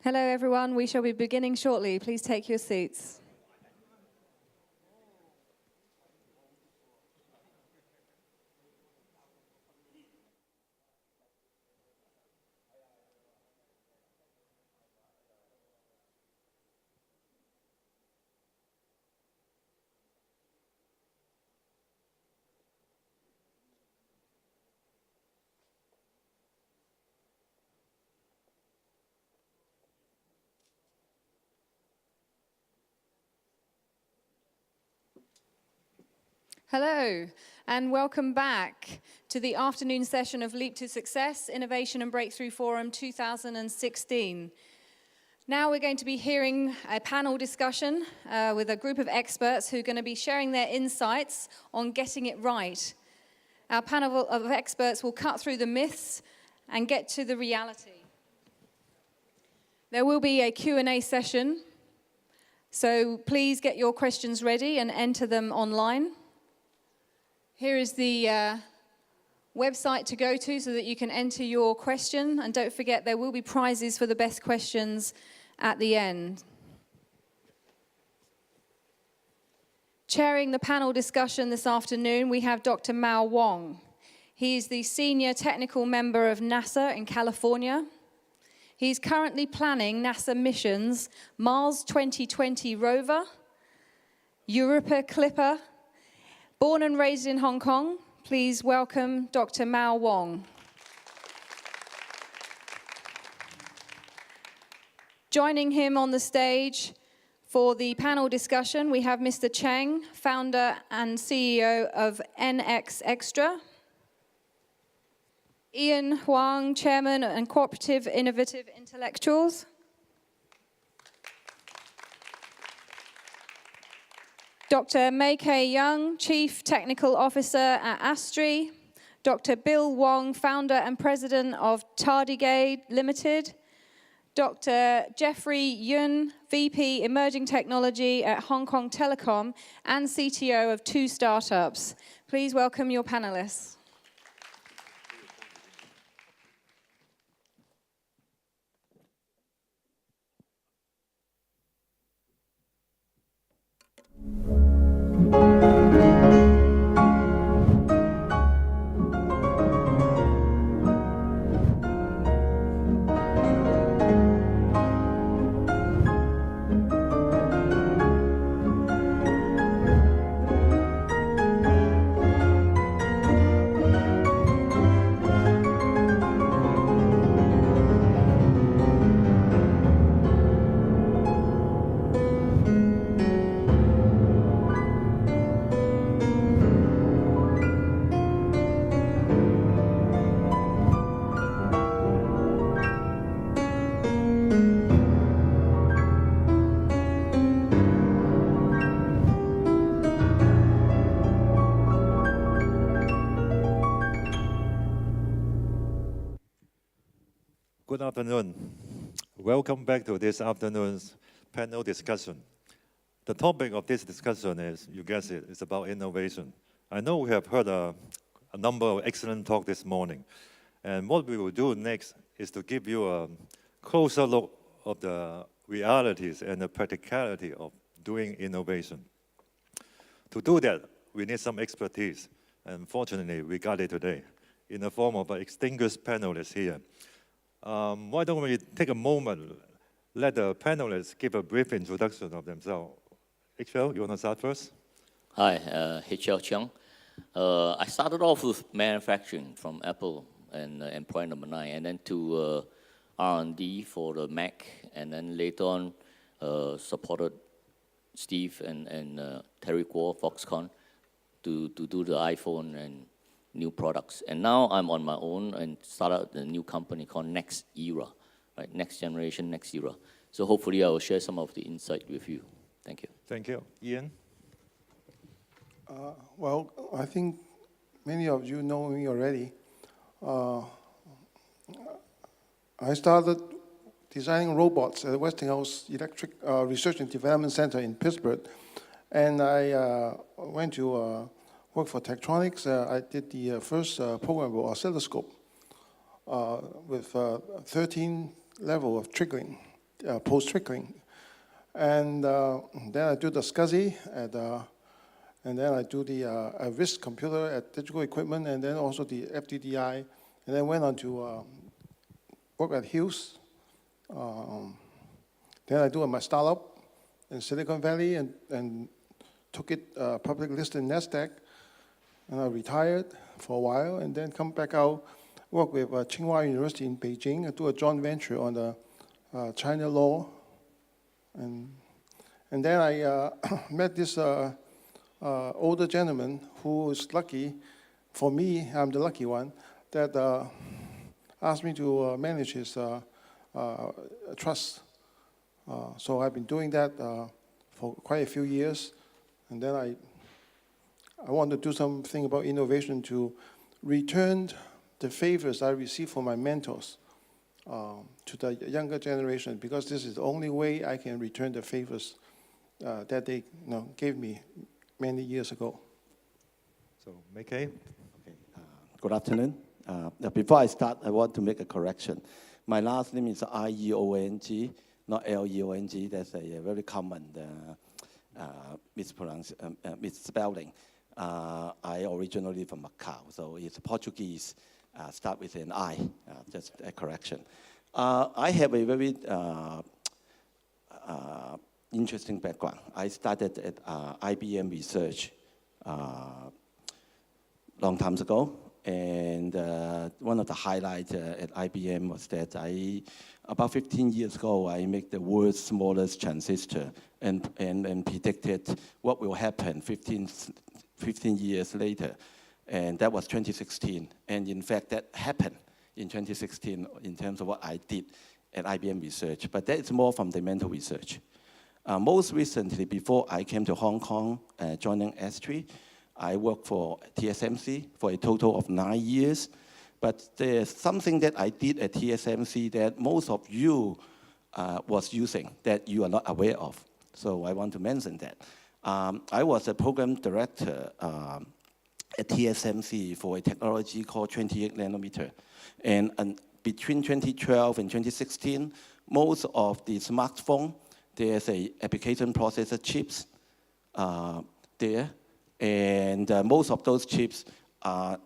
Hello, everyone. We shall be beginning shortly. Please take your seats. Hello, and welcome back to the afternoon session of Leap to Success, Innovation and Breakthrough Forum 2016. Now we're going to be hearing a panel discussion with a group of experts who are going to be sharing their insights on getting it right. Our panel of experts will cut through the myths and get to the reality. There will be a Q&A session, so please get your questions ready and enter them online. Here is the website to go to so that you can enter your question. And don't forget, there will be prizes for the best questions at the end. Chairing the panel discussion this afternoon, we have Dr. Mao Wong. He is the Senior Technical Member of NASA in California. He's currently planning NASA missions Mars 2020 rover, Europa Clipper. Born and raised in Hong Kong, please welcome Dr. Mao Wong. Joining him on the stage for the panel discussion, we have Mr. Cheng, founder and CEO of NX Extra. Ian Huang, chairman and Co-operative Innovative Intellectuals. Dr. Mei Kei Young, Chief Technical Officer at Astri. Dr. Bill Wong, founder and president of Tardigade Limited. Dr. Jeffrey Yun, VP Emerging Technology at Hong Kong Telecom and CTO of 2 startups. Please welcome your panelists. Good afternoon. Welcome back to this afternoon's panel discussion. The topic of this discussion is, you guessed it, it's about innovation. I know we have heard a number of excellent talks this morning. And what we will do next is to give you a closer look of the realities and the practicality of doing innovation. To do that, we need some expertise. And fortunately, we got it today in the form of an distinguished panelists here. Why don't we take a moment, let the panelists give a brief introduction of themselves. HL, you want to start first? Hi, HL Cheung. I started off with manufacturing from Apple and employee number 9, and then to R&D for the Mac, and then later on supported Steve and Terry Kuo, Foxconn, to do the iPhone and new products. And now I'm on my own and started a new company called Next Era, right? Next Generation, Next Era. So hopefully I will share some of the insight with you. Thank you. Thank you. Ian? Well, I think many of you know me already. I started designing robots at the Westinghouse Electric Research and Development Center in Pittsburgh. And I went to work for Tektronix. I did the first programmable oscilloscope with 13 level of triggering. post-trickling. And then I do the SCSI and then I do the RISC computer at Digital Equipment, and then also the FDDI, and then went on to work at Hughes. Then I do my startup in Silicon Valley and took it public listed in NASDAQ, and I retired for a while, and then come back out, work with Tsinghua University in Beijing, and do a joint venture on the China law, and then I met this older gentleman who is lucky, for me, I'm the lucky one, that asked me to manage his trust. So I've been doing that for quite a few years, and then I want to do something about innovation to return the favors I received from my mentors to the younger generation, because this is the only way I can return the favors that they gave me many years ago. So, Mickey? Okay. Good afternoon. Before I start, I want to make a correction. My last name is Iyeong, not Leong. That's a very common misspelling. I originally from Macau, so it's Portuguese. Start with an I. Just a correction. I have a very interesting background. I started at IBM Research long time ago, and one of the highlights at IBM was that about 15 years ago, I made the world's smallest transistor and predicted what will happen 15 years later, and that was 2016. And in fact, that happened in 2016 in terms of what I did at IBM Research, but that is more fundamental research. Most recently, before I came to Hong Kong, joining S3, I worked for TSMC for a total of 9 years. But there's something that I did at TSMC that most of you was using that you are not aware of. So I want to mention that. I was a program director at TSMC for a technology called 28 nanometer. And between 2012 and 2016, most of the smartphone, there's a application processor chips there, and most of those chips are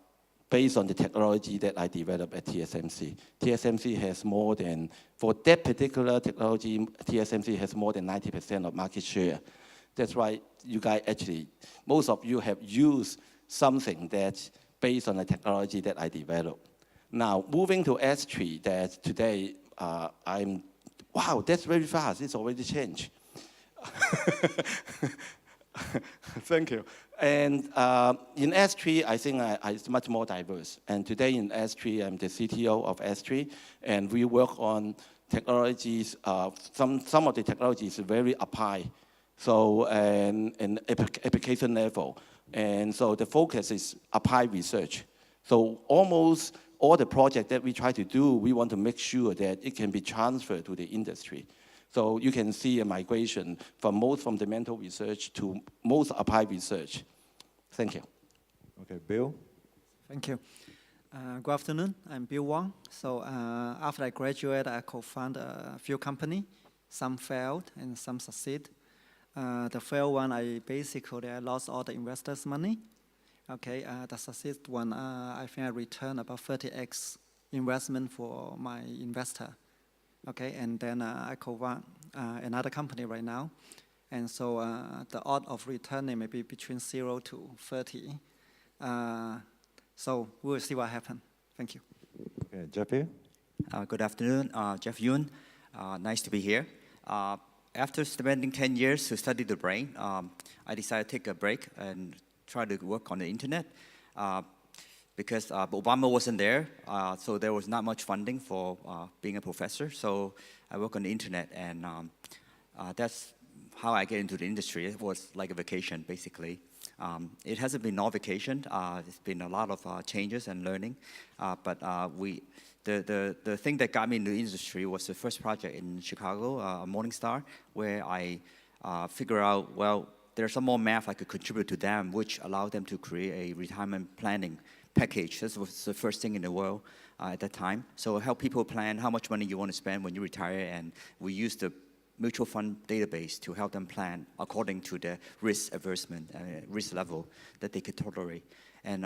based on the technology that I developed at TSMC. TSMC has more than, for that particular technology, TSMC has more than 90% of market share. That's why you guys actually, most of you have used something that's based on the technology that I developed. Now, moving to S3, that today wow, that's very fast. It's already changed. Thank you. And in S3, I think it's much more diverse. And today in S3, I'm the CTO of S3, and we work on technologies. Some of the technologies are very applied, so and application level. And so the focus is applied research. So almost all the projects that we try to do, we want to make sure that it can be transferred to the industry. So you can see a migration from most fundamental research to most applied research. Thank you. Okay, Bill? Thank you. Good afternoon. I'm Bill Wang. So after I graduated, I co-founded a few companies. Some failed and some succeed. The failed one, I lost all the investors' money. Okay, the succeed one, I think I returned about 30x investment for my investor. Okay, and then I co-found another company right now. And so the odds of returning may be between 0 to 30. So we'll see what happens. Thank you. Okay, Jeffy? Good afternoon, Jeff Yoon. Nice to be here. After spending 10 years to study the brain, I decided to take a break and try to work on the internet. Because Obama wasn't there, so there was not much funding for being a professor. So I work on the internet, and that's how I get into the industry. It was like a vacation, basically. It hasn't been no vacation. It's been a lot of changes and learning. But the thing that got me into the industry was the first project in Chicago, Morningstar, where I figure out, well, there's some more math I could contribute to them, which allowed them to create a retirement planning package. This was the first thing in the world at that time. So help people plan how much money you want to spend when you retire, and we use the mutual fund database to help them plan according to the risk aversion, risk level that they could tolerate. And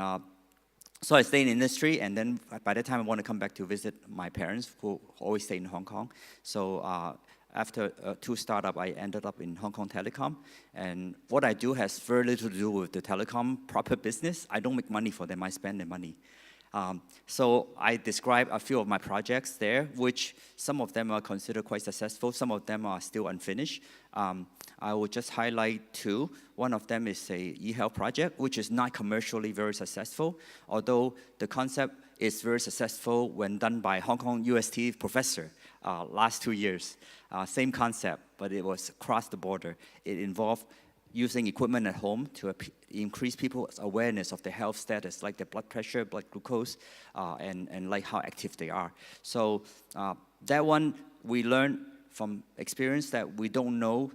so I stayed in the industry, and then by the time I want to come back to visit my parents, who always stay in Hong Kong. So after 2 startups, I ended up in Hong Kong Telecom. And what I do has very little to do with the telecom proper business. I don't make money for them, I spend the money. So I describe a few of my projects there, which some of them are considered quite successful, some of them are still unfinished. I will just highlight 2. One of them is a e-health project, which is not commercially very successful, although the concept is very successful when done by Hong Kong UST professor last 2 years. Same concept, but it was across the border. It involved using equipment at home to increase people's awareness of their health status, like their blood pressure, blood glucose, and like how active they are. So that one, we learned from experience that we don't know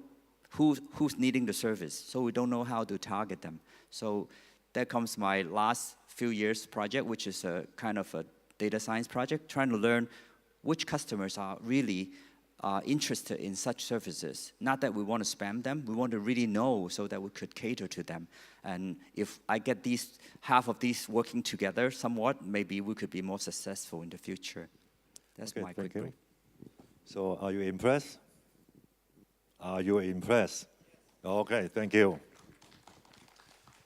who's needing the service, so we don't know how to target them. So that comes my last few years project, which is a kind of a data science project, trying to learn which customers are really interested in such services. Not that we want to spam them, we want to really know so that we could cater to them. And if I get half of these working together somewhat, maybe we could be more successful in the future. That's Okay, my quick brief. So are you impressed? Are you impressed? Okay, thank you.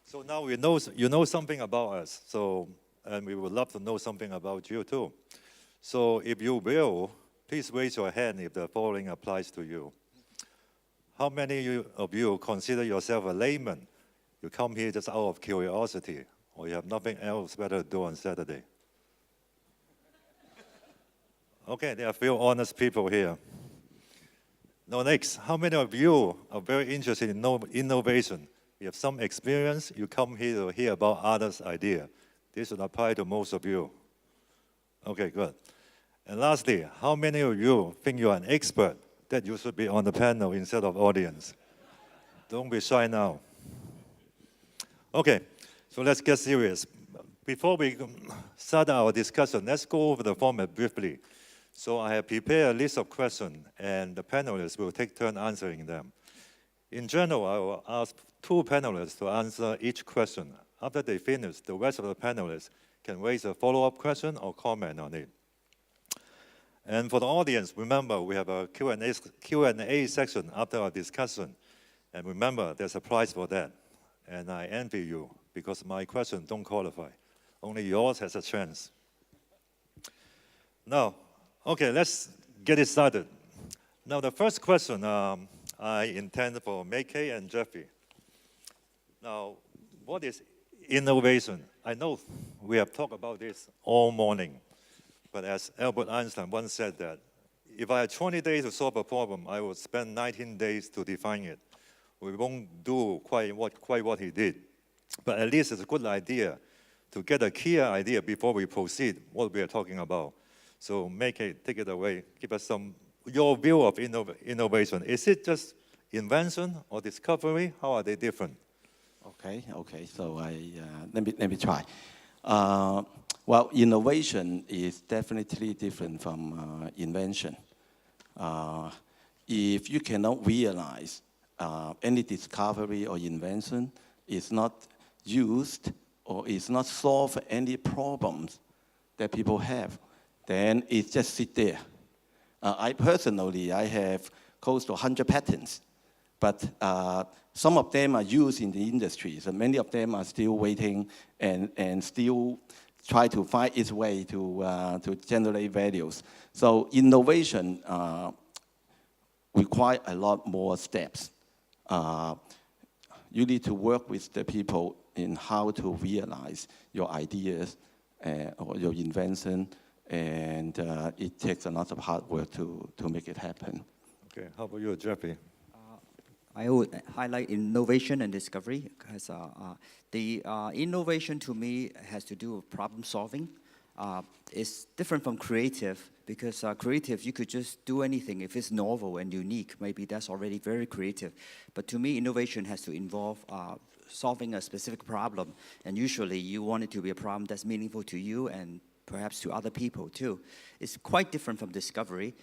So now you know something about us, and we would love to know something about you too. So if you will, please raise your hand if the following applies to you. How many of you consider yourself a layman? You come here just out of curiosity, or you have nothing else better to do on Saturday? Okay, there are a few honest people here. Now next, how many of you are very interested in innovation? You have some experience, you come here to hear about others' idea. This would apply to most of you. Okay, good. And lastly, how many of you think you are an expert that you should be on the panel instead of audience? Don't be shy now. Okay, so let's get serious. Before we start our discussion, let's go over the format briefly. So I have prepared a list of questions, and the panelists will take turn answering them. In general, I will ask 2 panelists to answer each question. After they finish, the rest of the panelists can raise a follow-up question or comment on it. And for the audience, remember, we have a Q&A section after our discussion. And remember, there's a prize for that. And I envy you, because my questions don't qualify. Only yours has a chance. Now, okay, let's get it started. Now, the first question I intend for Mackay and Jeffrey. Now, what is innovation? I know we have talked about this all morning, but as Albert Einstein once said that, if I had 20 days to solve a problem, I would spend 19 days to define it. We won't do quite what he did, but at least it's a good idea to get a clear idea before we proceed what we are talking about. So Mackay, take it away. Give us your view of innovation. Is it just invention or discovery? How are they different? Okay. So let me try. Well, innovation is definitely different from invention. If you cannot realize any discovery or invention is not used or is not solve any problems that people have, then it just sit there. I personally have close to 100 patents, but some of them are used in the industry, so many of them are still waiting and still try to find its way to generate values. So innovation requires a lot more steps. You need to work with the people in how to realize your ideas or your invention, and it takes a lot of hard work to make it happen. Okay, how about you, Jeffrey? I would highlight innovation and discovery because the innovation to me has to do with problem solving. It's different from creative because creative, you could just do anything. If it's novel and unique, maybe that's already very creative. But to me, innovation has to involve solving a specific problem. And usually you want it to be a problem that's meaningful to you and perhaps to other people too. It's quite different from discovery.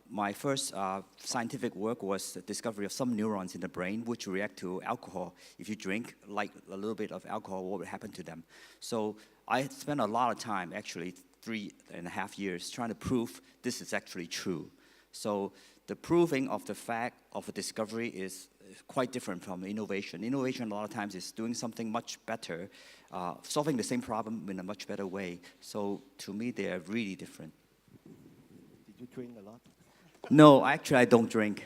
My first scientific work was the discovery of some neurons in the brain which react to alcohol. If you drink like a little bit of alcohol, what would happen to them? So I spent a lot of time, actually 3.5 years, trying to prove this is actually true. So the proving of the fact of a discovery is quite different from innovation. Innovation a lot of times is doing something much better, solving the same problem in a much better way. So to me, they are really different. Did you drink a lot? No, actually I don't drink.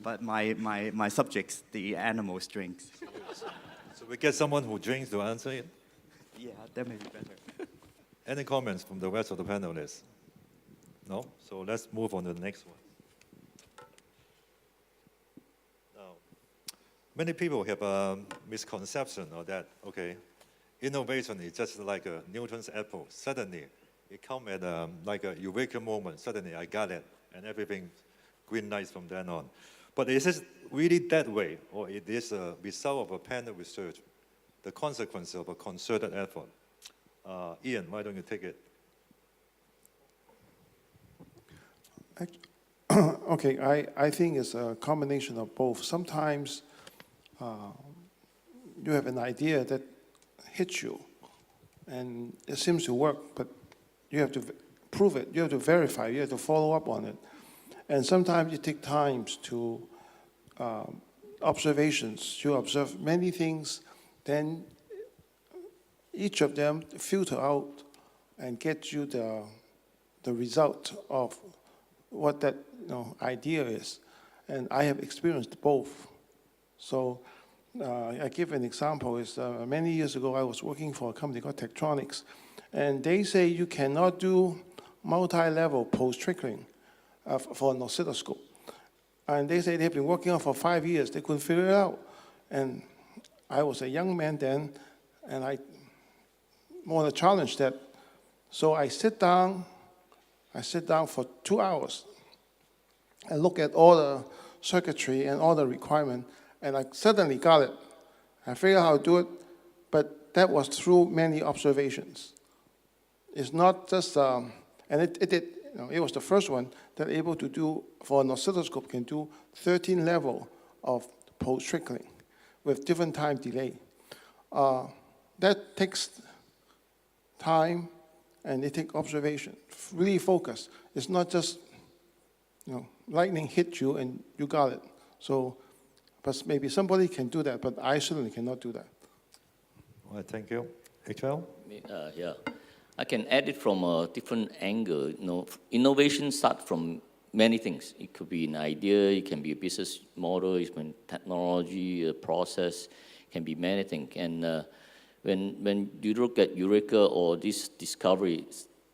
But my subjects, the animals, drink. So we get someone who drinks to answer it. Yeah, that may be better. Any comments from the rest of the panelists? No? So let's move on to the next one. Now, many people have a misconception of that, okay, innovation is just like a Newton's apple. Suddenly, it comes at like a eureka moment. Suddenly, I got it, and everything green lights from then on. But is it really that way, or it is a result of a panel research, the consequence of a concerted effort? Ian, why don't you take it? Okay, I think it's a combination of both. Sometimes you have an idea that hits you, and it seems to work, but you have to prove it, you have to verify, you have to follow up on it. And sometimes it takes time to observations. You observe many things, then each of them filter out and get you the result of what that idea is. And I have experienced both. So I give an example. Is many years ago I was working for a company called Tektronix, and they say you cannot do multi-level post-trickling for an oscilloscope. And they say they've been working on it for 5 years. They couldn't figure it out. And I was a young man then, and I want to challenge that. So I sit down for 2 hours and look at all the circuitry and all the requirement, and I suddenly got it. I figured out how to do it, but that was through many observations. It's not just, and it was the first one that able to do, for an oscilloscope, can do 13 level of post-trickling with different time delay. That takes time, and it takes observation, really focus. It's not just, lightning hit you and you got it. So, but maybe somebody can do that, but I certainly cannot do that. All right, thank you. HL? Yeah, I can add it from a different angle. Innovation starts from many things. It could be an idea, it can be a business model, it can be technology, a process, it can be many things. And when you look at Eureka or this discovery,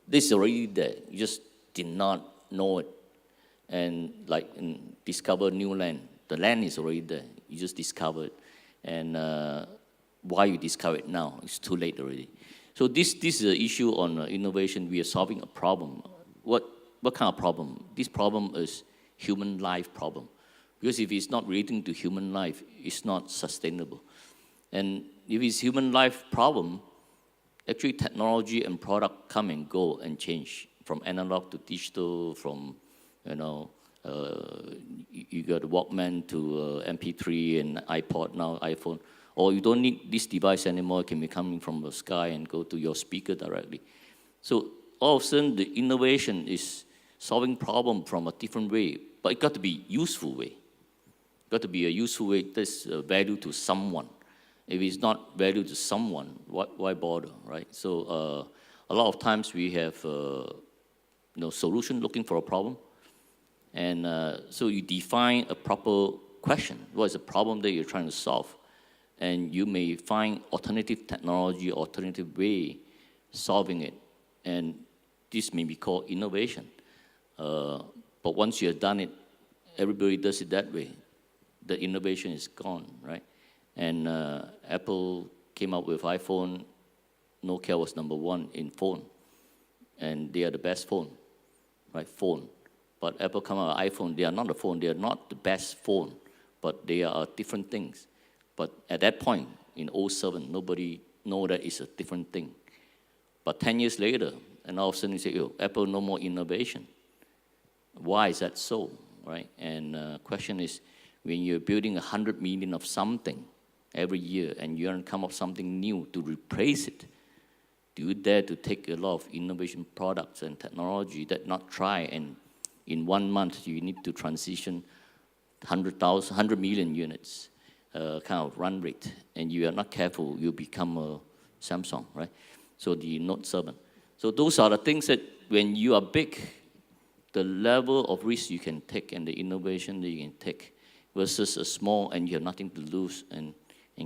this is already there. You just did not know it. And like discover new land. The land is already there. You just discover it. And why you discover it now? It's too late already. So this is an issue on innovation. We are solving a problem. What kind of problem? This problem is human life problem. Because if it's not relating to human life, it's not sustainable. And if it's human life problem, actually technology and product come and go and change from analog to digital, from you got Walkman to MP3 and iPod, now iPhone. Or you don't need this device anymore. It can be coming from the sky and go to your speaker directly. So all of a sudden, the innovation is solving problem from a different way, but it got to be useful way. Got to be a useful way that's value to someone. If it's not value to someone, why bother, right? So a lot of times we have solution looking for a problem. And so you define a proper question. What is the problem that you're trying to solve? And you may find alternative technology, alternative way solving it. And this may be called innovation. But once you have done it, everybody does it that way. The innovation is gone, right? And Apple came up with iPhone Nokia was #1 in phone, and they are the best phone, right? Phone. But Apple come out with iPhone, they are not a phone, they are not the best phone, but they are different things. But at that point, in 2007, nobody know that it's a different thing. But 10 years later, and all of a sudden you say, oh, Apple no more innovation. Why is that so, right? And the question is, when you're building 100 million of something every year and you want to come up with something new to replace it, do you dare to take a lot of innovation products and technology that not try, and in 1 month you need to transition 100 million units kind of run rate, and you are not careful, you become a Samsung, right? So the Note 7. So those are the things that when you are big, the level of risk you can take and the innovation that you can take versus a small and you have nothing to lose and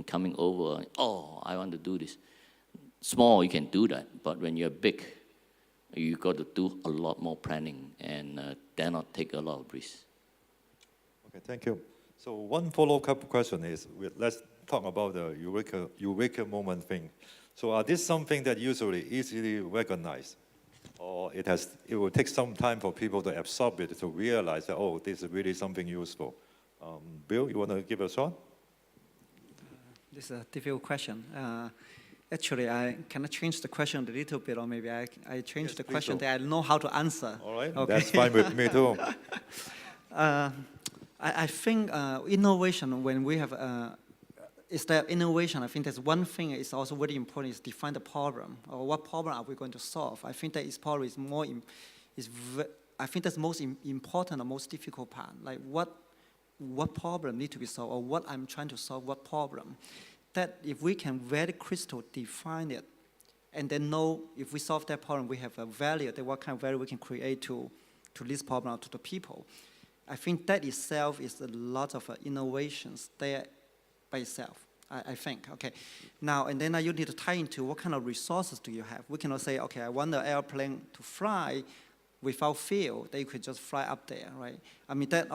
coming over, oh, I want to do this. Small, you can do that, but when you're big, you got to do a lot more planning and dare not take a lot of risk. Okay, thank you. So one follow-up question is, let's talk about the eureka moment thing. So are this something that usually easily recognized? Or it will take some time for people to absorb it, to realize that, oh, this is really something useful. Bill, you want to give a shot? This is a difficult question. Actually, I can change the question a little bit, or maybe I change the question that I know how to answer. All right, okay. That's fine with me too. I think innovation, when we have, is that innovation, I think there's one thing is also very important, is define the problem, or what problem are we going to solve. I think that is probably I think that's most important or most difficult part. Like what problem need to be solved, or what I'm trying to solve, what problem. That if we can very crystal define it, and then know if we solve that problem, we have a value, that what kind of value we can create to this problem or to the people. I think that itself is a lot of innovations there by itself, I think. Okay. Now, and then you need to tie into what kind of resources do you have. We cannot say, okay, I want the airplane to fly without fuel, that you could just fly up there, right? I mean, that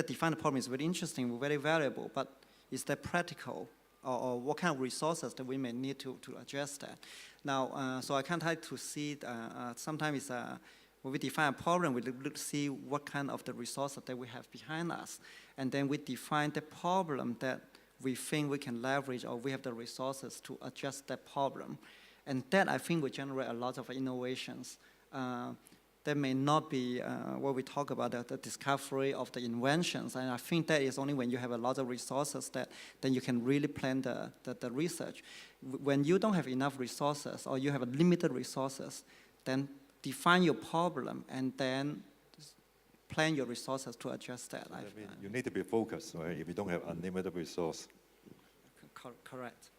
define the problem is very interesting, very valuable, but is that practical? Or what kind of resources that we may need to address that? Now, so I can try to see, sometimes when we define a problem, we look to see what kind of the resources that we have behind us. And then we define the problem that we think we can leverage, or we have the resources to address that problem. And that, I think, will generate a lot of innovations. That may not be what we talk about, the discovery of the inventions. And I think that is only when you have a lot of resources that then you can really plan the research. When you don't have enough resources, or you have limited resources, then define your problem and then plan your resources to address that. I mean, you need to be focused, right? If you don't have unlimited resource. Correct.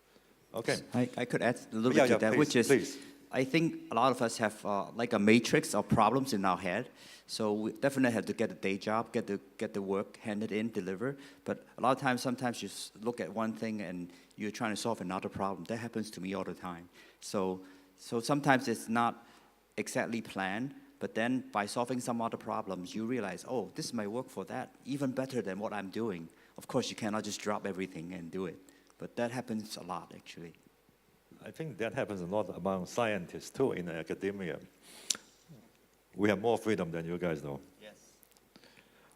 Okay. I could add a little bit to that, please, which is, please. I think a lot of us have like a matrix of problems in our head. So we definitely have to get a day job, get the work handed in, deliver. But a lot of times, sometimes you look at one thing and you're trying to solve another problem. That happens to me all the time. So sometimes it's not exactly planned, but then by solving some other problems, you realize, oh, this might work for that, even better than what I'm doing. Of course, you cannot just drop everything and do it. But that happens a lot, actually. I think that happens a lot among scientists too in academia. We have more freedom than you guys know. Yes.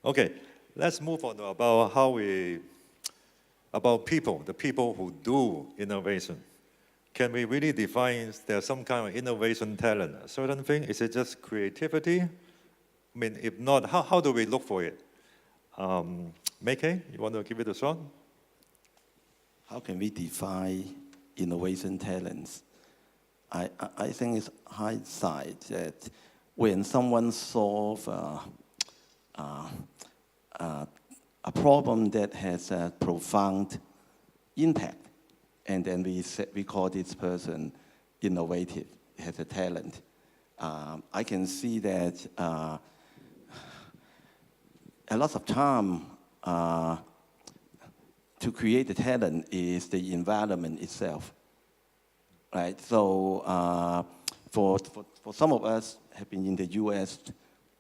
Okay, let's move on to about people, the people who do innovation. Can we really define there's some kind of innovation talent, a certain thing? Is it just creativity? I mean, if not, how do we look for it? Meike, you want to give it a shot? How can we define innovation talents? I think it's hindsight that when someone solves a problem that has a profound impact, and then we call this person innovative, has a talent. I can see that a lot of time to create the talent is the environment itself, right? So for some of us have been in the U.S.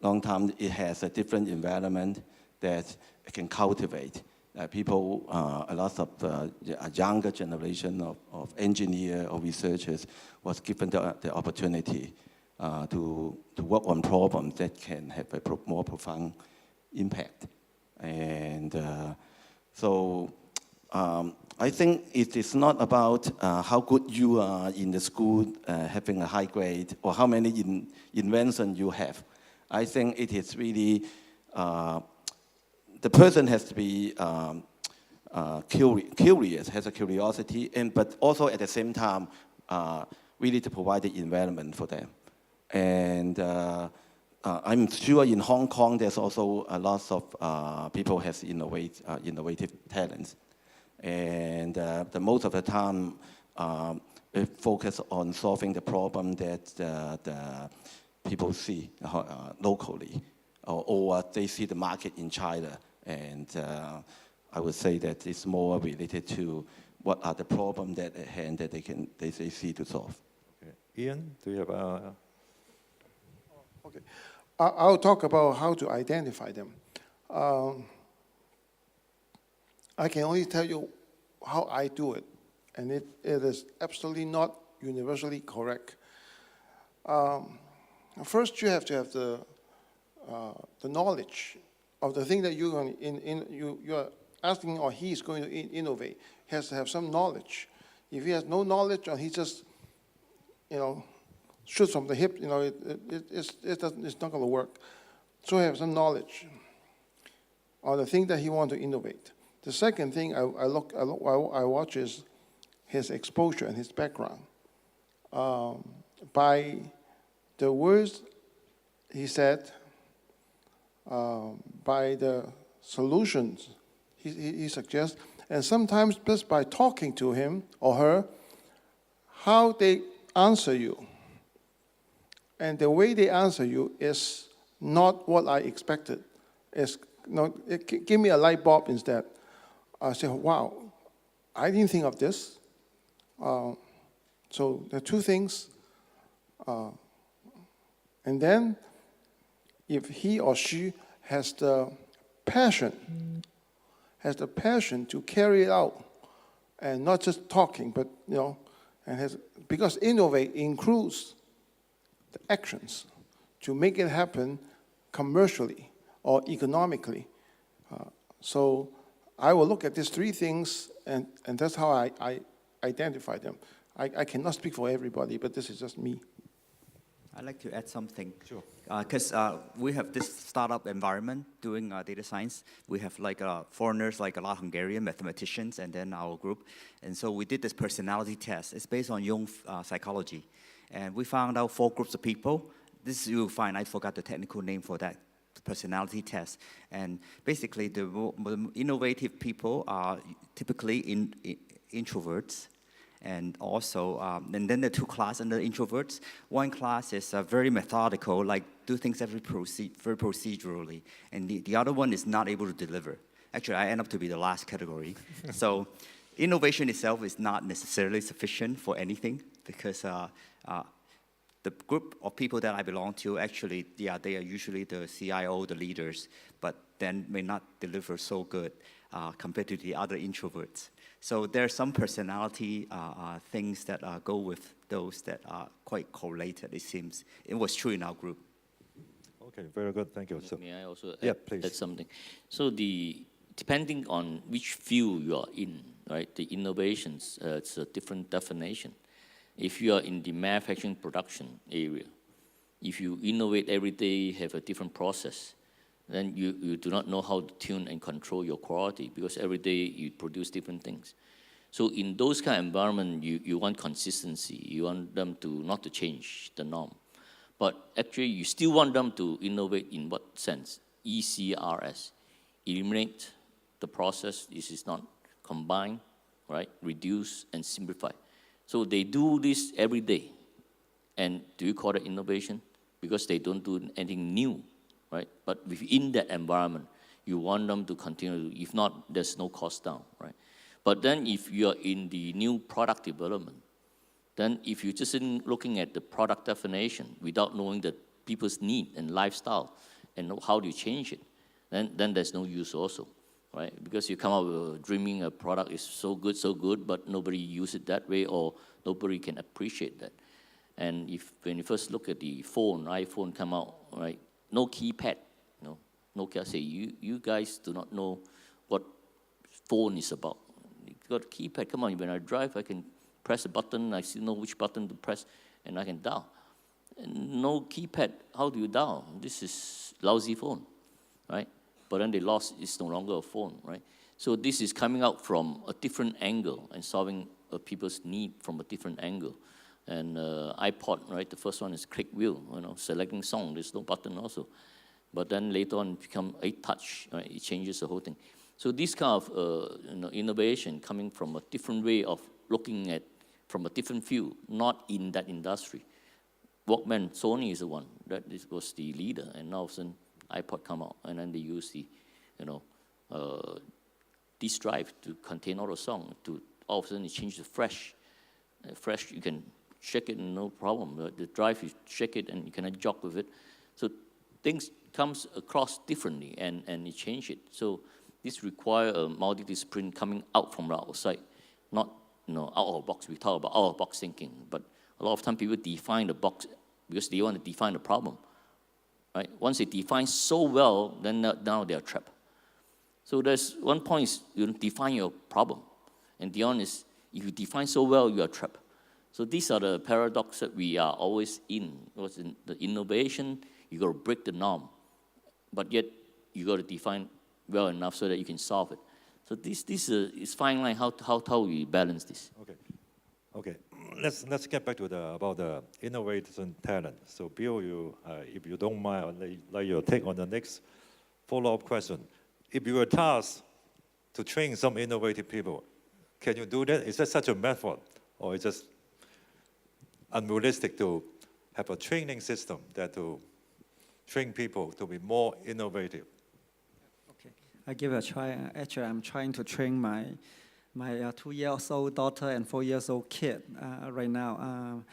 long time, it has a different environment that can cultivate. people, a lot of a younger generation of engineers or researchers was given the opportunity to work on problems that can have a more profound impact. And so I think it is not about how good you are in the school having a high grade or how many inventions you have. I think it is really, the person has to be curious, has a curiosity, but also at the same time, really to provide the environment for them. And I'm sure in Hong Kong, there's also a lot of people has innovative talents. And the most of the time, we focus on solving the problem that the people see locally, or they see the market in China. And I would say that it's more related to what are the problems that at hand that they see to solve. Okay. Ian, do you have a... Okay. I'll talk about how to identify them. I can only tell you how I do it, and it is absolutely not universally correct. First, you have to have the knowledge of the thing that you're asking, or he is going to innovate. He has to have some knowledge. If he has no knowledge, or he just, shoots from the hip, it's not going to work. So he has some knowledge on the thing that he wants to innovate. The second thing I watch is his exposure and his background. By the words he said, by the solutions he suggests, and sometimes just by talking to him or her, how they answer you. And the way they answer you is not what I expected. Give me a light bulb instead. I say, wow, I didn't think of this. So there are two things. And then, if he or she has the passion to carry it out, and not just talking, but because innovate includes the actions to make it happen commercially or economically. So I will look at these three things, and that's how I identify them. I cannot speak for everybody, but this is just me. I'd like to add something. Sure. Because we have this startup environment doing data science. We have foreigners, like a lot of Hungarian mathematicians, and then our group. And so we did this personality test. It's based on Jung psychology. And we found out 4 groups of people. This you'll find, I forgot the technical name for that personality test. And basically, the innovative people are typically introverts. And also, and then the 2 classes under introverts. One class is very methodical, like do things very procedurally. And the other one is not able to deliver. Actually, I end up to be the last category. So innovation itself is not necessarily sufficient for anything, because the group of people that I belong to, actually, they are usually the CIO, the leaders, but then may not deliver so good compared to the other introverts. So there are some personality things that go with those that are quite correlated, it seems. It was true in our group. Okay, very good, thank you. So, may I also please. add something? So depending on which field you are in, right, the innovations, it's a different definition. If you are in the manufacturing production area, if you innovate every day, have a different process, then you do not know how to tune and control your quality, because every day you produce different things. So in those kind of environment, you want consistency. You want them not to change the norm. But actually, you still want them to innovate in what sense? ECRS, eliminate the process. This is not combine, right? Reduce and simplify. So they do this every day. And do you call it innovation? Because they don't do anything new, right? But within that environment, you want them to continue. If not, there's no cost down, right? But then if you're in the new product development, then if you're just looking at the product definition without knowing the people's need and lifestyle and how do you change it, then there's no use also. right? Because you come up with dreaming a product is so good, but nobody use it that way, or nobody can appreciate that. And when you first look at the iPhone come out, right? No keypad, Nokia say, you guys do not know what phone is about. You got a keypad, come on, when I drive, I can press a button, I still know which button to press, and I can dial. And no keypad, how do you dial? This is lousy phone, right? But then they lost, it's no longer a phone, right? So this is coming out from a different angle and solving people's need from a different angle. And iPod, right, the first one is click wheel, selecting song, there's no button also. But then later on, it become a touch, right? It changes the whole thing. So this kind of innovation coming from a different way of looking at, from a different field, not in that industry. Walkman, Sony is the one, this was the leader, and now all of a sudden iPod come out, and then they use the, disk drive to contain all the song, to all of a sudden it changes to Fresh. Fresh, you can shake it, no problem. The drive, you shake it, and you cannot jog with it. So things comes across differently, and you change it. So this requires a multidiscipline coming out from the outside, not out of the box. We talk about out of the box thinking, but a lot of time people define the box because they want to define the problem, right? Once they define so well, then now they are trapped. So there's one point is you define your problem, and the other is if you define so well, you are trapped. So these are the paradox that we are always in. Because in the innovation, you got to break the norm, but yet you got to define well enough so that you can solve it. So this is fine line how we balance this. Okay. Let's get back to about the innovation talent. So Bill, if you don't mind, I'd like your take on the next follow-up question. If you were tasked to train some innovative people, can you do that? Is that such a method, or is it just unrealistic to have a training system that to train people to be more innovative? Okay, I give it a try. Actually, I'm trying to train my 2-year-old daughter and 4-year-old kid right now.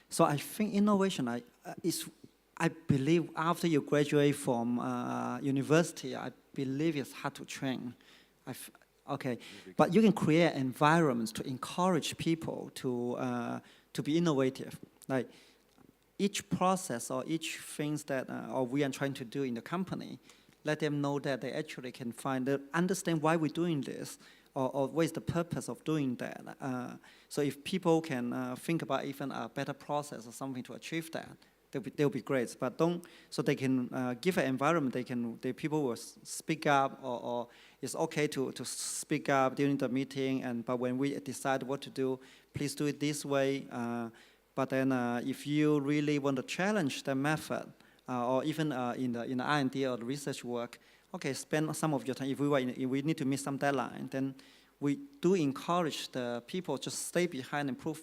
So I think innovation I believe after you graduate from university, I believe it's hard to train. Okay, but you can create environments to encourage people to be innovative. Like each process or each things that we are trying to do in the company, let them know that they actually can understand why we're doing this, or what is the purpose of doing that. So if people can think about even a better process or something to achieve that, they'll be great. But so they can give an environment, the people will speak up, or it's okay to speak up during the meeting, but when we decide what to do, please do it this way. But then if you really want to challenge the method, or even in the R&D or the research work, okay, spend some of your time. If we need to meet some deadline, then we do encourage the people just stay behind and prove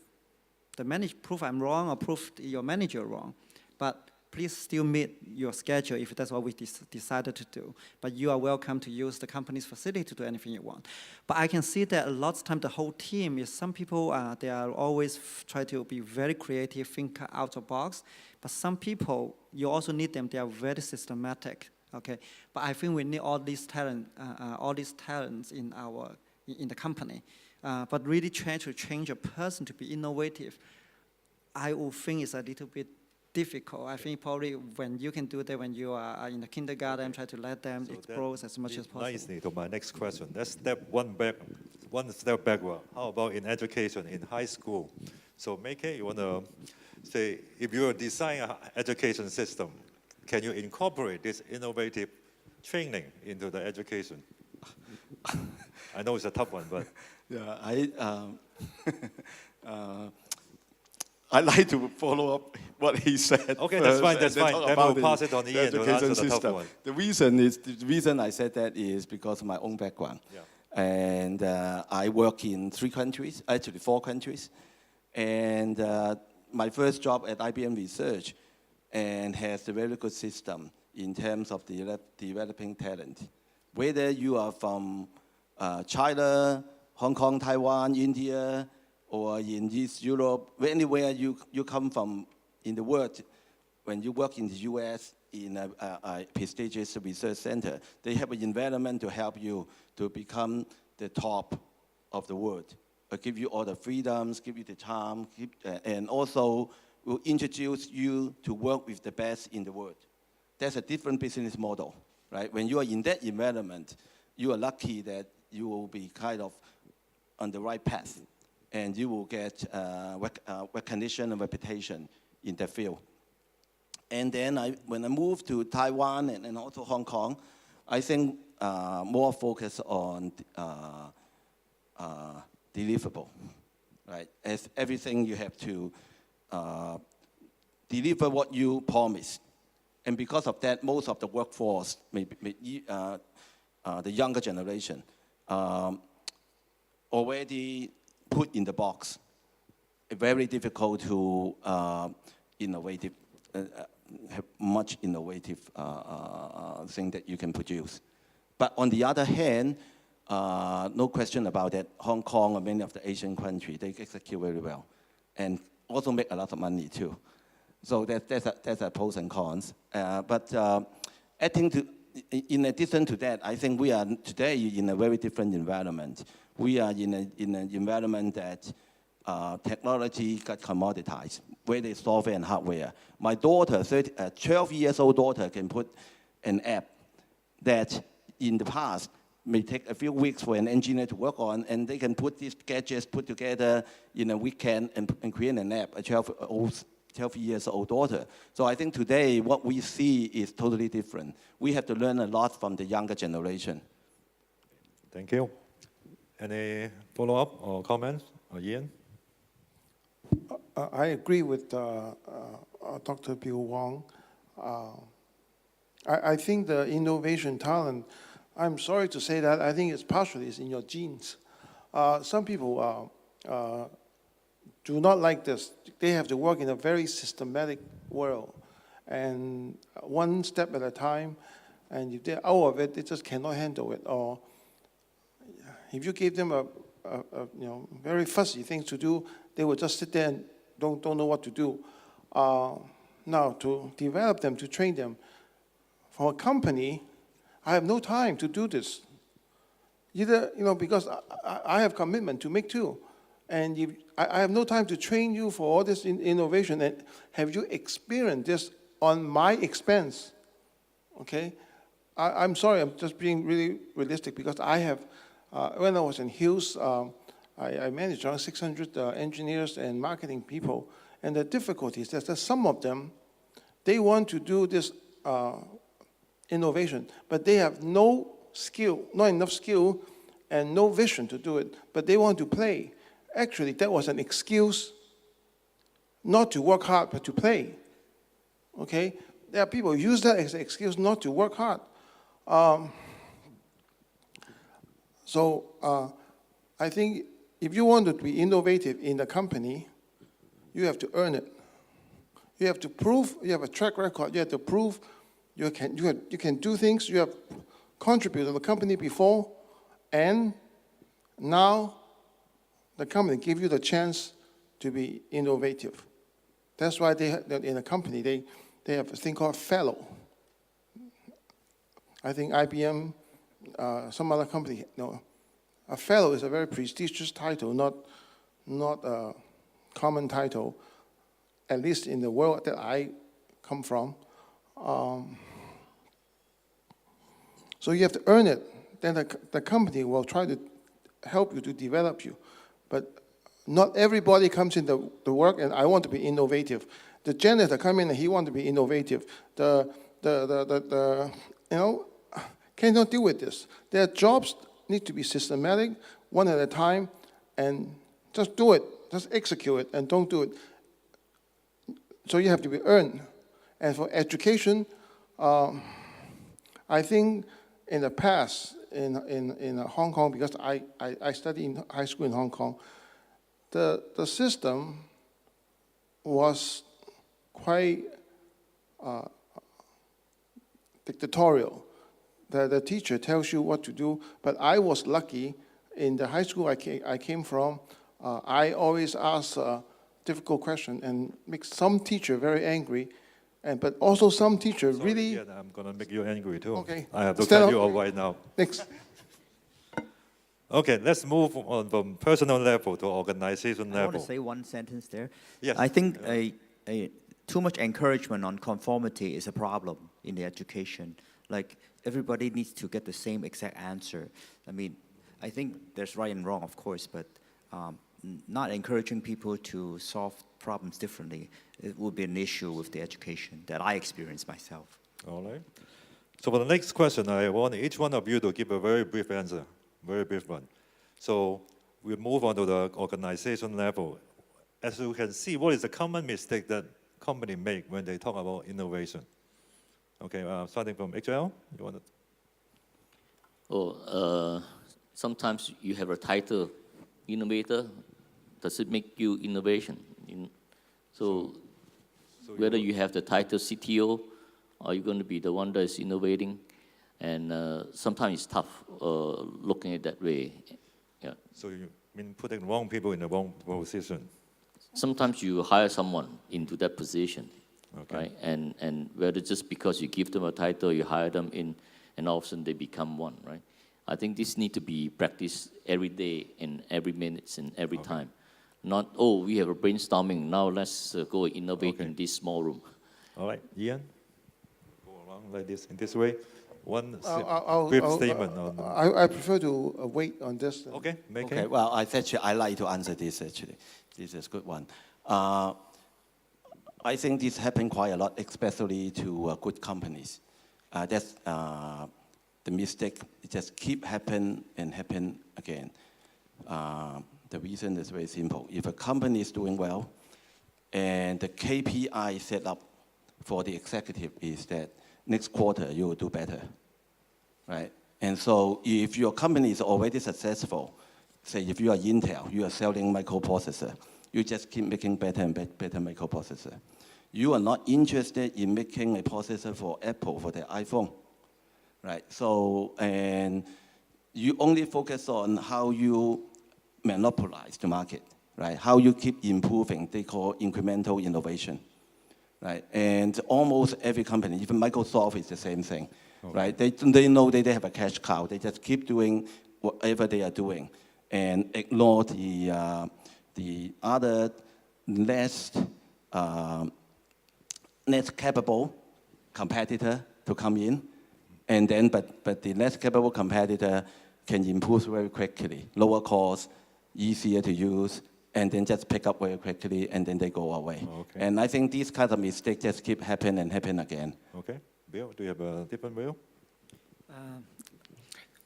I'm wrong or prove your manager wrong. But please still meet your schedule if that's what we decided to do. But you are welcome to use the company's facility to do anything you want. But I can see that a lot of time the whole team is, some people, they are always try to be very creative, think out of the box. But some people, you also need them, they are very systematic. Okay, but I think we need all these talents in the company. But really trying to change a person to be innovative, I would think it's a little bit difficult. I think probably when you can do that when you are in the kindergarten, try to let them explore as much as possible. Nicely to my next question. Let's step one step backward. How about in education, in high school? So Meike, you want to say, if you design an education system, can you incorporate this innovative training into the education? I know it's a tough one, but yeah, I'd like to follow up what he said. Okay, that's fine. Then we'll pass it on the end. We'll answer the tough one. The reason I said that is because of my own background. Yeah. And I work in 3 countries, actually 4 countries. And my first job at IBM Research and has a very good system in terms of developing talent. Whether you are from China, Hong Kong, Taiwan, India, or in East Europe, anywhere you come from in the world, when you work in the US in a prestigious research center, they have an environment to help you to become the top of the world. Give you all the freedoms, give you the time, and also will introduce you to work with the best in the world. That's a different business model, right? When you are in that environment, you are lucky that you will be kind of on the right path, and you will get recognition and reputation in the field. And then when I moved to Taiwan and also Hong Kong, I think more focus on deliverable, right? As everything you have to deliver what you promised. And because of that, most of the workforce, the younger generation, already put in the box. Very difficult to have much innovative thing that you can produce. But on the other hand, no question about that, Hong Kong or many of the Asian countries, they execute very well and also make a lot of money too. So that's a pros and cons. In addition to that, I think we are today in a very different environment. We are in an environment that technology got commoditized, whether it's software and hardware. My daughter, 12 years old daughter, can put an app that in the past may take a few weeks for an engineer to work on, and they can put these gadgets put together in a weekend and create an app, a 12 years old daughter. So I think today what we see is totally different. We have to learn a lot from the younger generation. Thank you. Any follow-up or comments? Or Ian? I agree with Dr. Bill Wong. I think the innovation talent, I'm sorry to say that, I think it's partially in your genes. Some people do not like this. They have to work in a very systematic world, and one step at a time, and if they're out of it, they just cannot handle it. Or if you give them a very fussy things to do, they will just sit there and don't know what to do. Now, to develop them, to train them, for a company, I have no time to do this. Either, because I have commitment to make too. And if I have no time to train you for all this innovation. And have you experienced this on my expense? Okay? I'm sorry, I'm just being really realistic because I have, when I was in Hughes, I managed around 600 engineers and marketing people. And the difficulty is that some of them, they want to do this innovation, but they have no skill, not enough skill, and no vision to do it, but they want to play. Actually, that was an excuse not to work hard, but to play. Okay? There are people who use that as an excuse not to work hard. I think if you want to be innovative in the company, you have to earn it. You have to prove, you have a track record, you have to prove you can do things, you have contributed to the company before, and now the company gives you the chance to be innovative. That's why in a company, they have a thing called fellow. I think IBM, some other company, a fellow is a very prestigious title, not a common title, at least in the world that I come from. So you have to earn it. Then the company will try to help you to develop you. But not everybody comes in the work and I want to be innovative. The janitor come in and he wants to be innovative. Cannot deal with this. Their jobs need to be systematic, one at a time, and just do it. Just execute it and don't do it. So you have to be earned. And for education, I think in the past, in Hong Kong, because I studied in high school in Hong Kong, the system was quite dictatorial. The teacher tells you what to do, but I was lucky in the high school I came from. I always ask a difficult question and make some teacher very angry. But also some teachers Sorry, really... Ian, I'm going to make you angry too. Okay. I have to Stand cut up. you off right now. Next. Okay, let's move on from personal level to organization I want level. to say one sentence there. Yes. I think too much encouragement on conformity is a problem in the education. Like, everybody needs to get the same exact answer. I mean, I think there's right and wrong, of course, but not encouraging people to solve problems differently, it would be an issue with the education that I experienced myself. All right. So for the next question, I want each one of you to give a very brief answer, very brief one. So we move on to the organization level. As you can see, what is the common mistake that companies make when they talk about innovation? Okay, starting from HL, you want to? Sometimes you have a title, innovator. Does it make you innovation? So whether you have the title CTO, are you going to be the one that is innovating? And sometimes it's tough looking at it that way. Yeah. So you mean putting wrong people in the wrong position? Sometimes you hire someone into that position, Okay. right? And whether just because you give them a title, you hire them in, and all of a sudden they become one, right? I think this needs to be practiced every day and every minute and every time. Not, oh, we have a brainstorming, now let's go innovate in this small room. All right, Ian, go along like this, in this way. One I'll- brief I'll- statement on. I prefer to wait on this. Okay, make Okay, it. well, I like to answer this actually. This is a good one. I think this happens quite a lot, especially to good companies. That's the mistake. It just keep happen and happen again. The reason is very simple. If a company is doing well, and the KPI set up for the executive is that next quarter you will do better, right? And so if your company is already successful, say if you are Intel, you are selling microprocessor, you just keep making better and better microprocessor. You are not interested in making a processor for Apple, for their iPhone, right? So, and you only focus on how you monopolize the market, right? How you keep improving, they call incremental innovation, right? And almost every company, even Microsoft is the same thing, right? They know they have a cash cow. They just keep doing whatever they are doing and ignore the other less capable competitor to come in, and then but the less capable competitor can improve very quickly, lower cost, easier to use, and then just pick up very quickly, and then they go away. Okay. And I think these kinds of mistakes just keep happening and happen again. Okay, Bill, do you have a different view?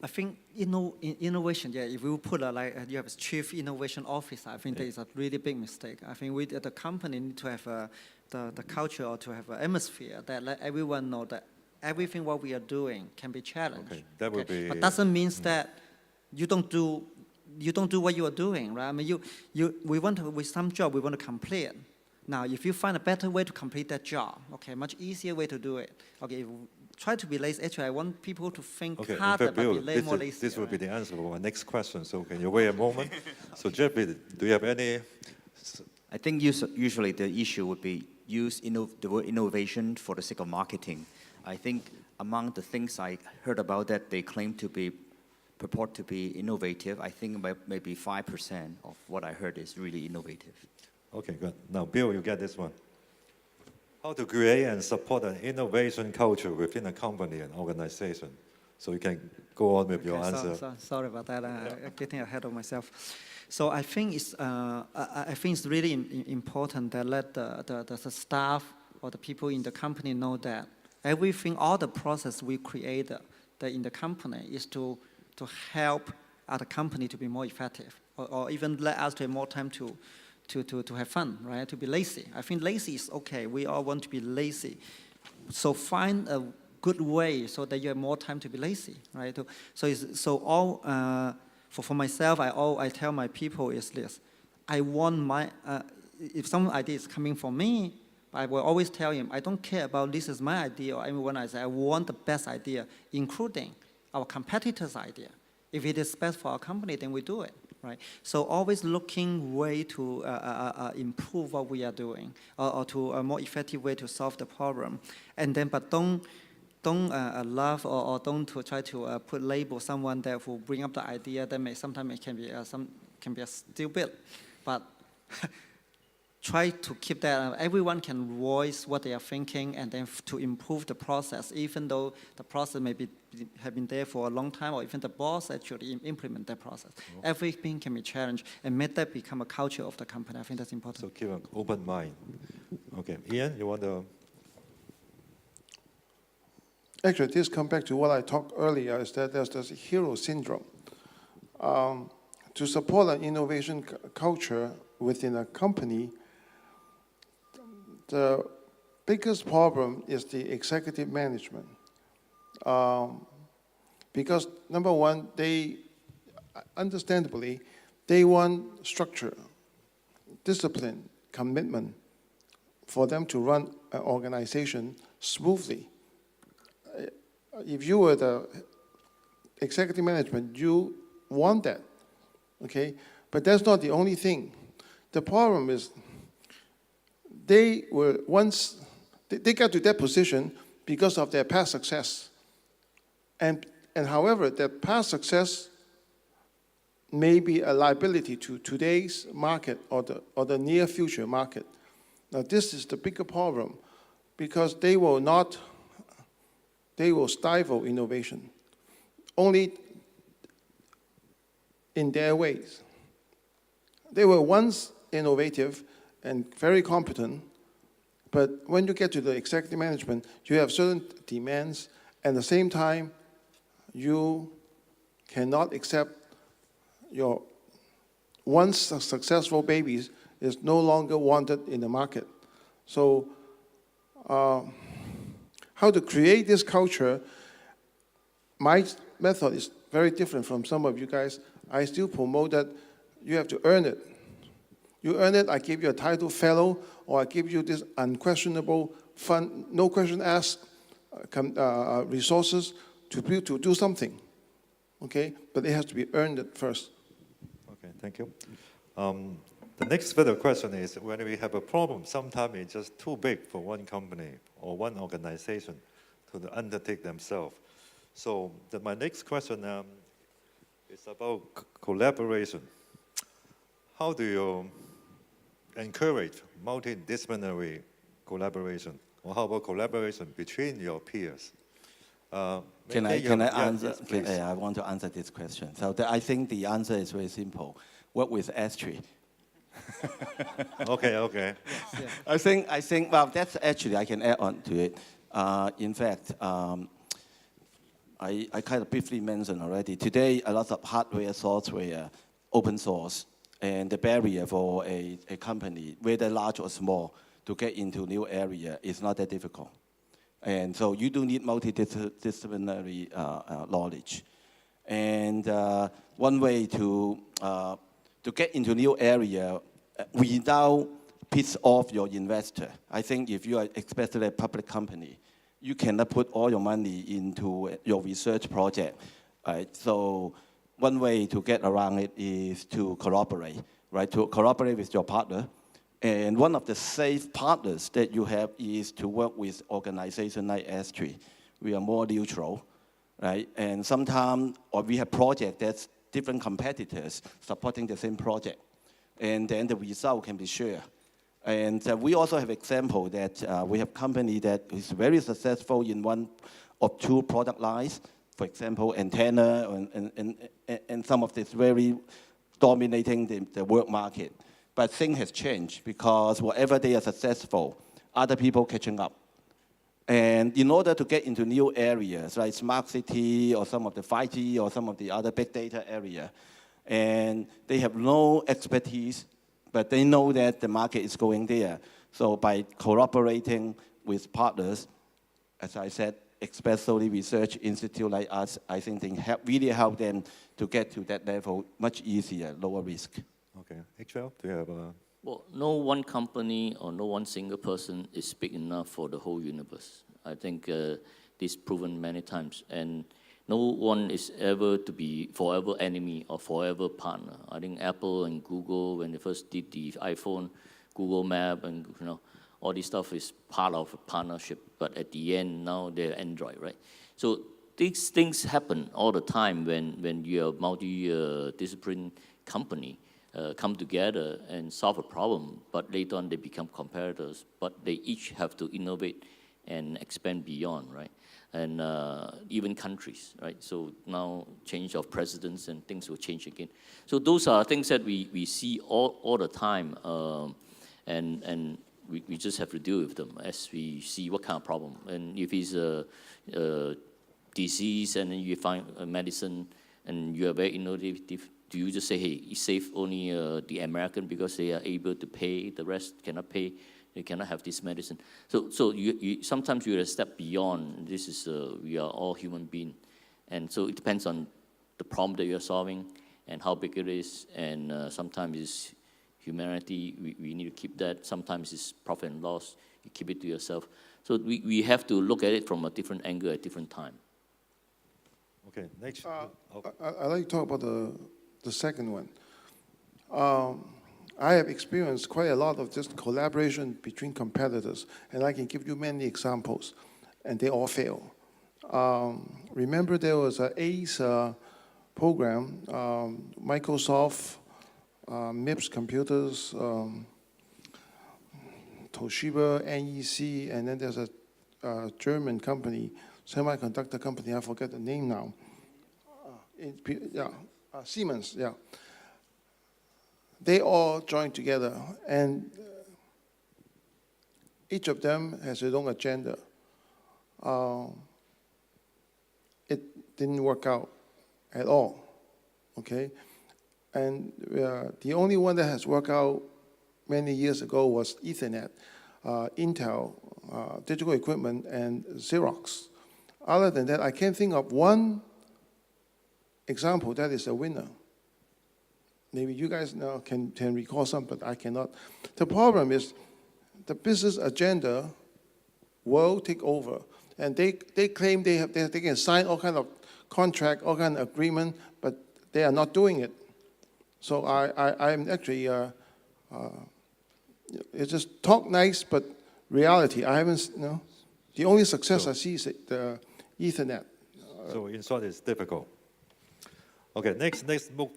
I think innovation, yeah, if you put you have a chief innovation officer, I think that is a really big mistake. I think we at the company need to have the culture or to have an atmosphere that let everyone know that everything what we are doing can be challenged. Okay, that would be. But doesn't mean that you don't do what you are doing, right? I mean, we want to, with some job we want to complete. Now, if you find a better way to complete that job, okay, much easier way to do it. Okay, try to be lazy. Actually, I want people to think Okay, in harder, fact, but Bill, be more lazy. this will be right? the answer for my next question. So can you wait a moment? So Jeffrey, do you have any? I think usually the issue would be use the word innovation for the sake of marketing. I think among the things I heard about that they claim to be purport to be innovative, I think maybe 5% of what I heard is really innovative. Okay, good. Now, Bill, you get this one. How to create and support an innovation culture within a company and organization. So you can go on with your answer. Sorry about that. Getting ahead of myself. So I think it's really important that let the staff or the people in the company know that everything, all the process we create in the company is to help other company to be more effective, or even let us to have more time to have fun, right? To be lazy. I think lazy is okay. We all want to be lazy. So find a good way so that you have more time to be lazy, right? For myself, I tell my people is this: I want if some idea is coming from me, I will always tell him, I don't care about this is my idea or anyone I say, I want the best idea, including our competitors' idea. If it is best for our company, then we do it, right? So always looking way to improve what we are doing, or to a more effective way to solve the problem. And then, but don't love or don't to try to put label someone that will bring up the idea that sometimes it can be stupid, but try to keep that. Everyone can voice what they are thinking, and then to improve the process, even though the process have been there for a long time, or even the boss actually implement that process. Everything can be challenged, and make that become a culture of the company. I think that's important. So keep an open mind. Okay, Ian, you want to? Actually, this comes back to what I talked earlier, is that there's this hero syndrome. To support an innovation culture within a company, the biggest problem is the executive management. Because number one, understandably, they want structure, discipline, commitment for them to run an organization smoothly. If you were the executive management, you want that, okay? But that's not the only thing. The problem is they got to that position because of their past success. And however, their past success may be a liability to today's market or the near future market. Now this is the bigger problem, because they will stifle innovation only in their ways. They were once innovative and very competent, but when you get to the executive management, you have certain demands, and at the same time, you cannot accept your once successful babies is no longer wanted in the market. So how to create this culture, my method is very different from some of you guys. I still promote that you have to earn it. You earn it, I give you a title fellow, or I give you this unquestionable fund, no question asked resources to do something, okay? But it has to be earned at first. Okay, thank you. The next further question is, when we have a problem, sometimes it's just too big for one company or one organization to undertake themselves. So my next question is about collaboration. How do you encourage multidisciplinary collaboration? Or how about collaboration between your peers? Can I answer? I want to answer this question. So I think the answer is very simple. Work with S3. Okay. Yes, yeah. I think, well, that's actually, I can add on to it. In fact, I kind of briefly mentioned already, today a lot of hardware, software, open source, and the barrier for a company, whether large or small, to get into new area is not that difficult. And so you do need multidisciplinary knowledge. And one way to get into new area without piss off your investor. I think if you are especially a public company, you cannot put all your money into your research project. Right? So one way to get around it is to collaborate, right? To collaborate with your partner. And one of the safe partners that you have is to work with organizations like S3. We are more neutral, right? And sometimes we have projects that's different competitors supporting the same project. And then the result can be shared. And we also have example that we have company that is very successful in one or two product lines. For example, antenna and some of this very dominating the world market. But things has changed because whatever they are successful, other people catching up. And in order to get into new areas, like smart city or some of the 5G or some of the other big data area, and they have no expertise, but they know that the market is going there. So by collaborating with partners, as I said, especially research institute like us, I think they really help them to get to that level much easier, lower risk. Okay, HL, do you have a... Well, no one company or no one single person is big enough for the whole universe. I think this is proven many times. And No one is ever to be forever enemy or forever partner. I think Apple and Google, when they first did the iPhone, Google Map, and all this stuff is part of a partnership. But at the end, now they're Android, right? So these things happen all the time when you're a multi-discipline company come together and solve a problem. But later on, they become competitors. But they each have to innovate and expand beyond, right? And even countries, right? So now change of presidents and things will change again. So those are things that we see all the time, and we just have to deal with them as we see what kind of problem. And if it's a disease and then you find a medicine and you are very innovative, do you just say, hey, it save only the American because they are able to pay, the rest cannot pay? You cannot have this medicine. So you sometimes you're a step beyond. This is, we are all human beings. And so it depends on the problem that you're solving and how big it is. And sometimes it's humanity, we need to keep that. Sometimes it's profit and loss, you keep it to yourself. So we have to look at it from a different angle at different time. Okay, next. I'd like to talk about the second one. I have experienced quite a lot of just collaboration between competitors, and I can give you many examples, and they all fail. Remember there was an ACE program, Microsoft, MIPS Computers, Toshiba, NEC, and then there's a German company, semiconductor company, I forget the name now. Siemens, yeah. They all joined together, and each of them has their own agenda. It didn't work out at all, okay? And the only one that has worked out many years ago was Ethernet, Intel, Digital Equipment, and Xerox. Other than that, I can't think of one example that is a winner. Maybe you guys now can recall some, but I cannot. The problem is the business agenda will take over. And they claim they can sign all kind of contract, all kind of agreement, but they are not doing it. So I'm actually, it's just talk nice, but reality, I haven't, the only success I see is the Ethernet. So in short, it's difficult. Okay, next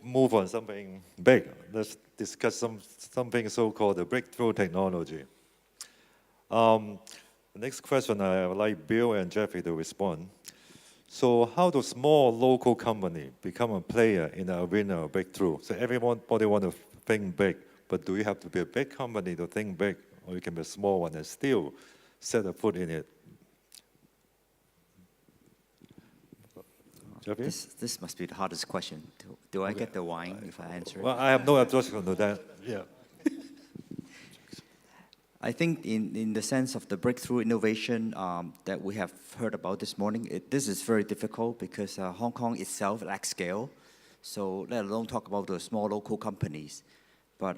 move on something big. Let's discuss something so-called the breakthrough technology. The next question, I would like Bill and Jeffrey to respond. So how do small local company become a player in the arena of breakthrough? So everybody want to think big, but do you have to be a big company to think big, or you can be a small one and still set a foot in it? This must be the hardest question. Do I get the wine if I answer it? Well, I have no objection to that. Yeah. I think in the sense of the breakthrough innovation that we have heard about this morning, this is very difficult because Hong Kong itself lacks scale. So let alone talk about the small local companies. But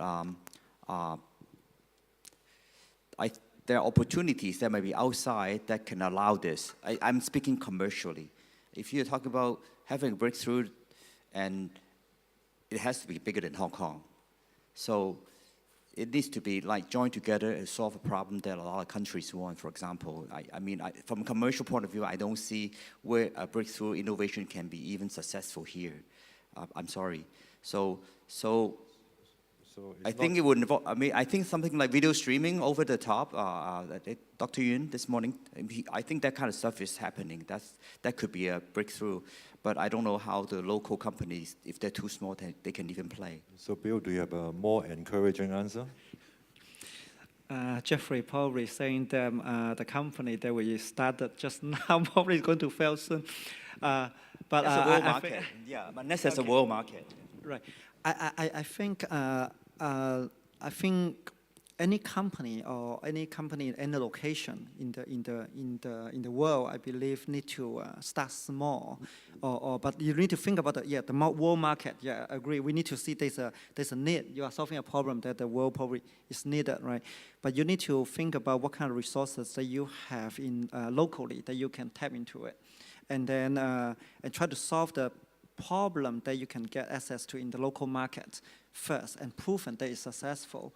there are opportunities that may be outside that can allow this. I'm speaking commercially. If you're talking about having a breakthrough, and it has to be bigger than Hong Kong. So it needs to be like joined together and solve a problem that a lot of countries want, for example. I mean, from a commercial point of view, I don't see where a breakthrough innovation can be even successful here. I'm sorry. So I think it would involve, I think something like video streaming over the top, Dr. Yun this morning, I think that kind of stuff is happening. That could be a breakthrough, but I don't know how the local companies, if they're too small, they can even play. So Bill, do you have a more encouraging answer? Jeffrey probably saying that the company that we started just now probably is going to fail soon. But that's a world market. Yeah, but that's a world market. Right. I think any company or any company in any location in the world, I believe, need to start small, but you need to think about the world market. Yeah, I agree. We need to see there's a need. You are solving a problem that the world probably is needed, right? But you need to think about what kind of resources that you have in locally that you can tap into it. and then and try to solve the problem that you can get access to in the local market first, and proven that it's successful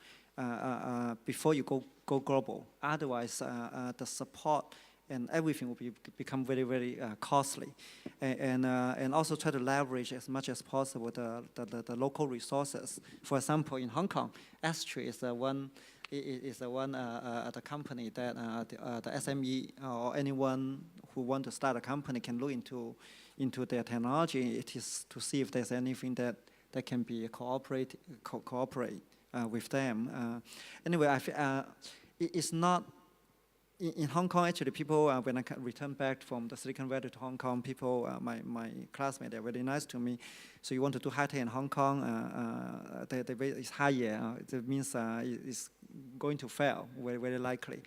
before you go global. Otherwise, the support and everything will become very, very costly. And also try to leverage as much as possible the local resources. For example, in Hong Kong, S3 is the company that the SME or anyone who want to start a company can look into their technology. It is to see if there's anything that can be cooperate with them. Anyway, it's not. In Hong Kong, actually, people, when I return back from the Silicon Valley to Hong Kong, people, my classmates, they're very nice to me. So you want to do high-tech in Hong Kong, the rate is higher. It means it's going to fail, very, very likely.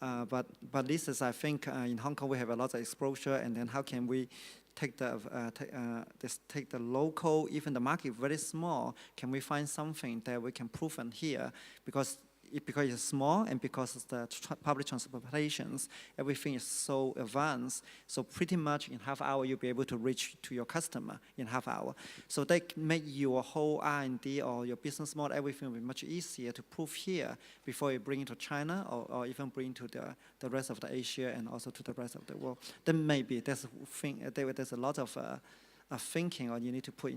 But this is, I think, in Hong Kong, we have a lot of exposure, and then how can we take the local, even the market very small, can we find something that we can prove in here? Because it's small, and because of the public transportations, everything is so advanced. So pretty much in half hour, you'll be able to reach to your customer in half hour. So that make your whole R&D or your business model, everything will be much easier to prove here before you bring it to China, or even bring to the rest of the Asia and also to the rest of the world. Then maybe there's a lot of thinking, or you need to put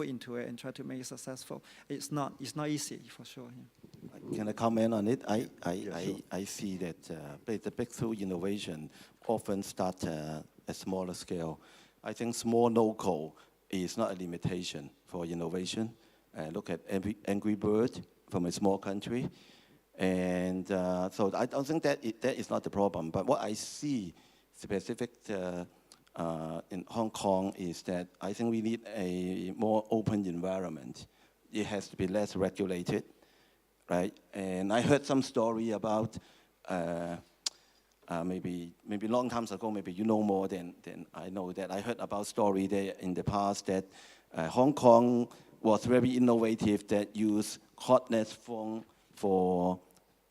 into it and try to make it successful. It's not easy for sure. Yeah. Can I comment on it? I see that the breakthrough innovation often start at smaller scale. I think small local is not a limitation for innovation. Look at Angry Bird from a small country. And so I don't think that is not the problem. But what I see specific in Hong Kong is that I think we need a more open environment. It has to be less regulated, right? And I heard some story about maybe long times ago, maybe you know more than I know, that I heard about story there in the past that Hong Kong was very innovative, that used cordless phone for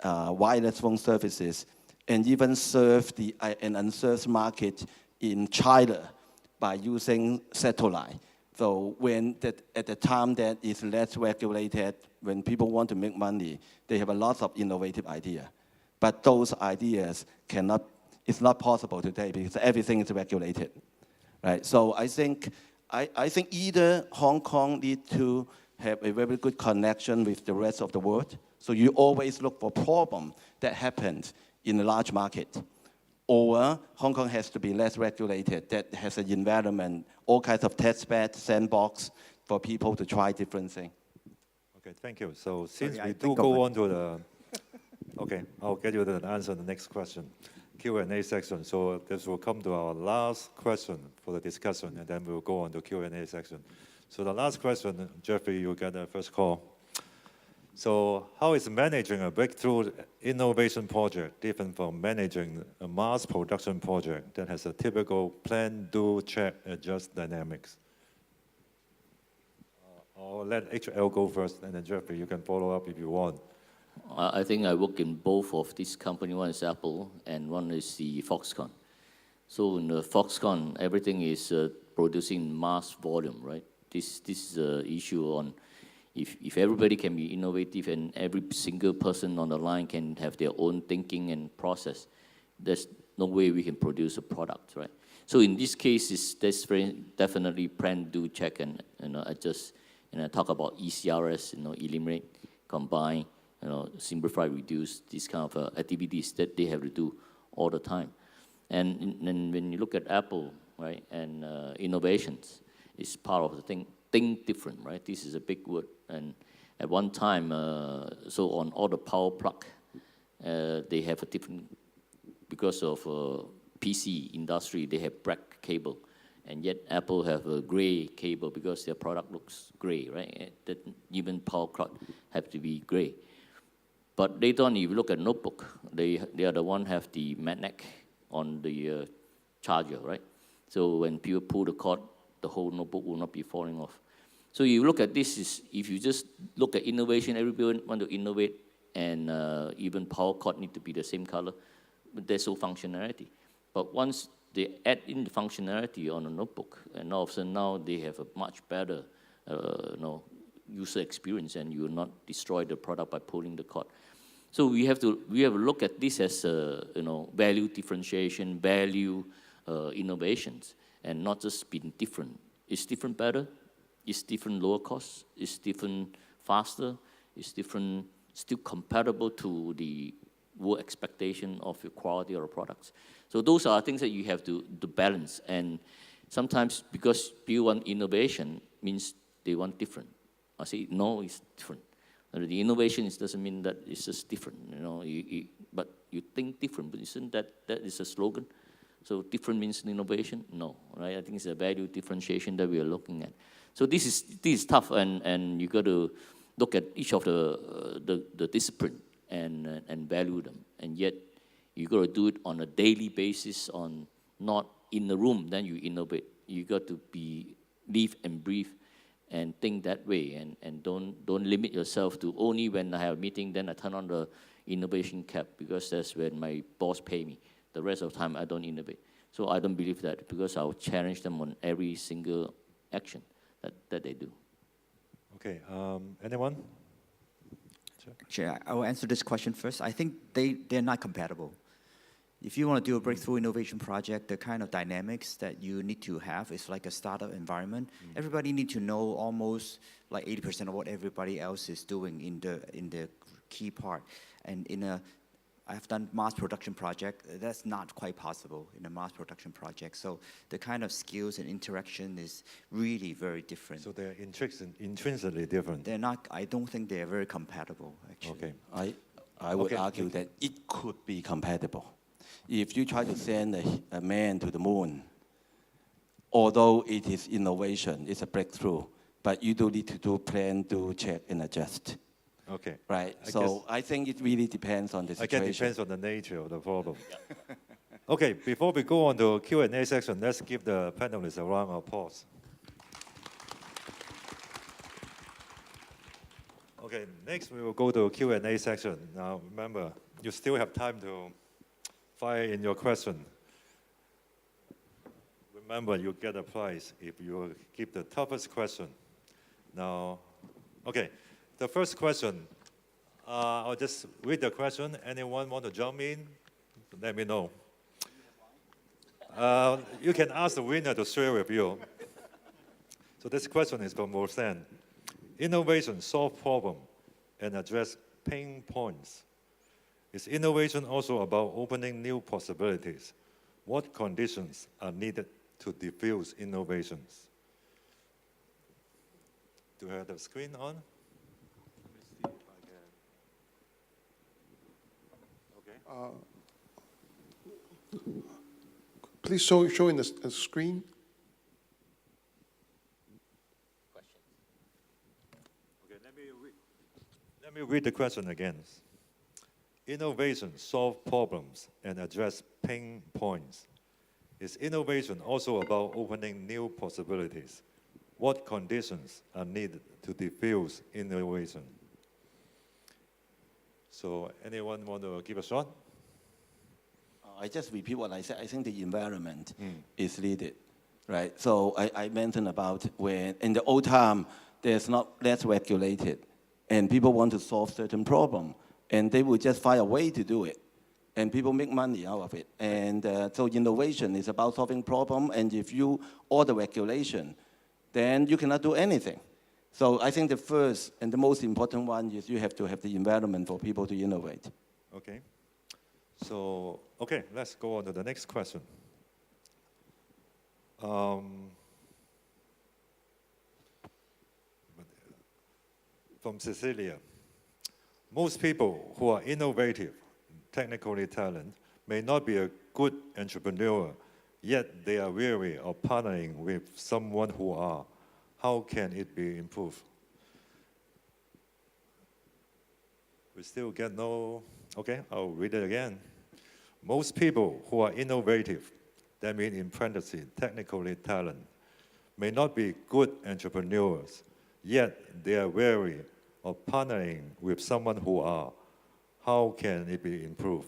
wireless phone services, and even served an unserved market in China by using satellite. So at the time that is less regulated, when people want to make money, they have a lot of innovative ideas. But those ideas it's not possible today because everything is regulated, right? So I think either Hong Kong need to have a very good connection with the rest of the world. So you always look for problem that happens in a large market. Or Hong Kong has to be less regulated, that has an environment, all kinds of test bed, sandbox for people to try different things. Okay, thank you. So since Sorry, we do go on to the, okay, I'll get you the answer on the next question, Q&A section. So this will come to our last question for the discussion, and then we'll go on to Q&A section. So the last question, Jeffrey, you get the first call. So how is managing a breakthrough innovation project different from managing a mass production project that has a typical plan, do, check, adjust dynamics? I'll let HL go first, and then Jeffrey, you can follow up if you want. I think I work in both of these companies. One is Apple, and one is the Foxconn. So in the Foxconn, everything is producing mass volume, right? This is an issue on if everybody can be innovative and every single person on the line can have their own thinking and process, there's no way we can produce a product, right? So in this case, there's definitely plan, do, check, and adjust. And I talk about ECRS, eliminate, combine, simplify, reduce, these kind of activities that they have to do all the time. And when you look at Apple, right, and innovations, it's part of the thing. Think different, right? This is a big word. And at one time, so on all the power plug, they have a different, because of PC industry, they have black cable. And yet Apple have a gray cable because their product looks gray, right? That even power plug have to be gray. But later on, if you look at notebook, they are the one have the magnet on the charger, right? So when people pull the cord, the whole notebook will not be falling off. So you look at this, if you just look at innovation, everybody want to innovate, and even power cord need to be the same color, but there's no functionality. But once they add in the functionality on a notebook, and all of a sudden now they have a much better user experience, and you will not destroy the product by pulling the cord. So we have to look at this as value differentiation, value innovations, and not just being different. Is different better? Is different lower cost? Is different faster? Is different still compatible to the world expectation of your quality or products? So those are things that you have to balance. And sometimes because people want innovation means they want different. I say no, it's different. The innovation doesn't mean that it's just different, but you think different, but isn't that is a slogan? So different means innovation? No, right? I think it's a value differentiation that we are looking at. So this is tough, and you got to look at each of the discipline and value them, and yet you got to do it on a daily basis, on not in the room. Then you innovate. You got to live and breathe and think that way, and don't limit yourself to only when I have a meeting, then I turn on the innovation cap, because that's when my boss pay me. The rest of the time I don't innovate. So I don't believe that, because I'll challenge them on every single action that they do. Okay, anyone? Sure, I will answer this question first. I think they're not compatible. If you want to do a breakthrough innovation project, the kind of dynamics that you need to have is like a startup environment. Everybody needs to know almost like 80% of what everybody else is doing in the key part. And I've done mass production project. That's not quite possible in a mass production project. So the kind of skills and interaction is really very different. So they're intrinsically different. They're not. I don't think they're very compatible, actually. Okay. I would argue that it could be compatible. If you try to send a man to the moon, although it is innovation, it's a breakthrough, but you do need to do plan, do check, and adjust. Okay. Right. I think it really depends on the situation. I guess it depends on the nature of the problem. Okay, before we go on to Q&A section, let's give the panelists a round of applause. Okay, next we will go to Q&A section. Now, remember, you still have time to fire in your question. Remember, you get a prize if you give the toughest question. Now, okay, the first question, I'll just read the question. Anyone want to jump in? Let me know. You can ask the winner to share with you. So this question is from Roseanne. Innovation solve problem and address pain points. Is innovation also about opening new possibilities? What conditions are needed to diffuse innovations? Do I have the screen on? Let me see if I can. Okay. Please show in the screen. Okay, let me read the question again. Innovation solve problems and address pain points. Is innovation also about opening new possibilities? What conditions are needed to diffuse innovation? So anyone want to give a shot? I just repeat what I said. I think the environment is needed, right? So I mentioned about when in the old time, there's not less regulated, and people want to solve certain problem, and they will just find a way to do it, and people make money out of it. And so innovation is about solving problem, and if you order regulation, then you cannot do anything. So I think the first and the most important one is you have to have the environment for people to innovate. Okay. So, okay, let's go on to the next question. From Cecilia. Most people who are innovative, technically talented, may not be a good entrepreneur, yet they are weary of partnering with someone who are. How can it be improved? We still get no, okay, I'll read it again. Most people who are innovative, that means in parentheses, technically talented, may not be good entrepreneurs, yet they are wary of partnering with someone who are. How can it be improved?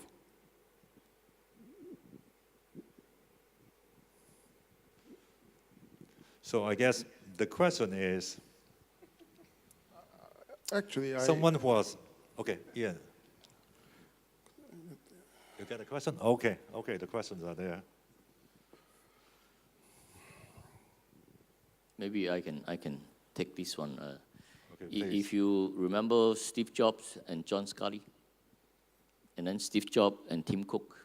So I guess the question is, Actually, someone who was, okay, Ian. You got a question? Okay, the questions are there. Maybe I can take this one. Okay, please. If you remember Steve Jobs and John Scully, and then Steve Jobs and Tim Cook,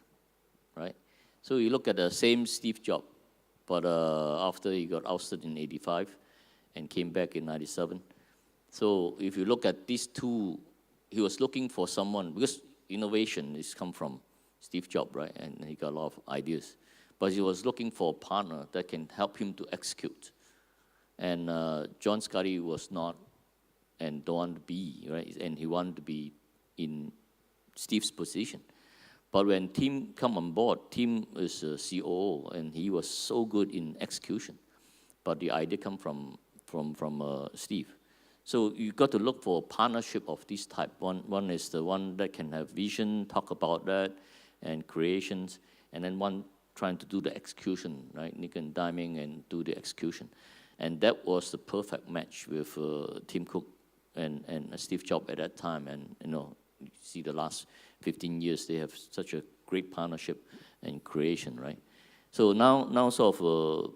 right? So you look at the same Steve Jobs, but after he got ousted in '85 and came back in '97. So if you look at these two, he was looking for someone, because innovation is come from Steve Jobs, right? And he got a lot of ideas. But he was looking for a partner that can help him to execute. And John Scully was not and don't want to be, right? And he wanted to be in Steve's position. But when Tim come on board, Tim is a COO, and he was so good in execution. But the idea come from Steve. So you got to look for a partnership of this type. One is the one that can have vision, talk about that, and creations, and then one trying to do the execution, right? Nick and diming and do the execution. And that was the perfect match with Tim Cook and Steve Jobs at that time. And you see the last 15 years, they have such a great partnership and creation, right? So now sort of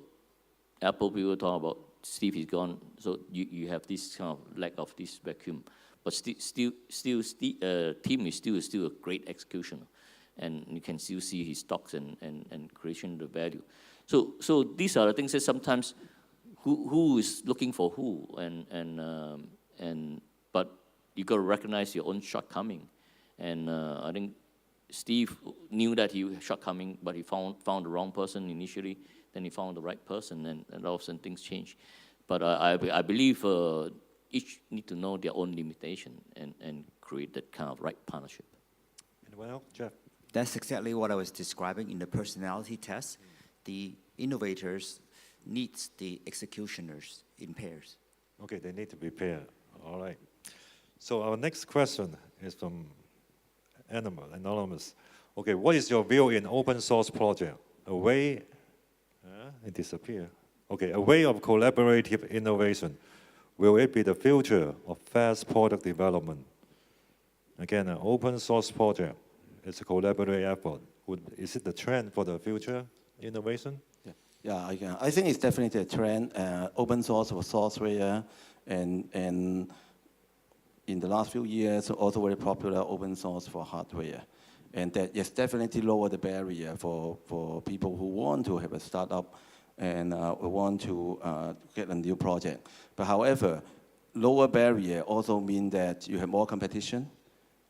Apple people talk about Steve is gone, so you have this kind of lack of this vacuum. But still, Tim is still a great executioner, and you can still see his stocks and creation the value. So these are the things that sometimes who is looking for who, but you got to recognize your own shortcoming, and I think Steve knew that he was shortcoming, but he found the wrong person initially. Then he found the right person, and all of a sudden things change. But I believe each need to know their own limitation and create that kind of right partnership. Anyone else? Jeff? That's exactly what I was describing in the personality test. The innovators needs the executioners in pairs. Okay, they need to be paired. All right. So our next question is from Anonymous. Okay, what is your view in open source project? A way, it disappeared. Okay, a way of collaborative innovation. Will it be the future of fast product development? Again, an open source project. It's a collaborative effort. Is it the trend for the future innovation? Yeah, I think it's definitely a trend. Open source for software, and in the last few years, also very popular open source for hardware. And that is definitely lower the barrier for people who want to have a startup and want to get a new project. But however, lower barrier also means that you have more competition.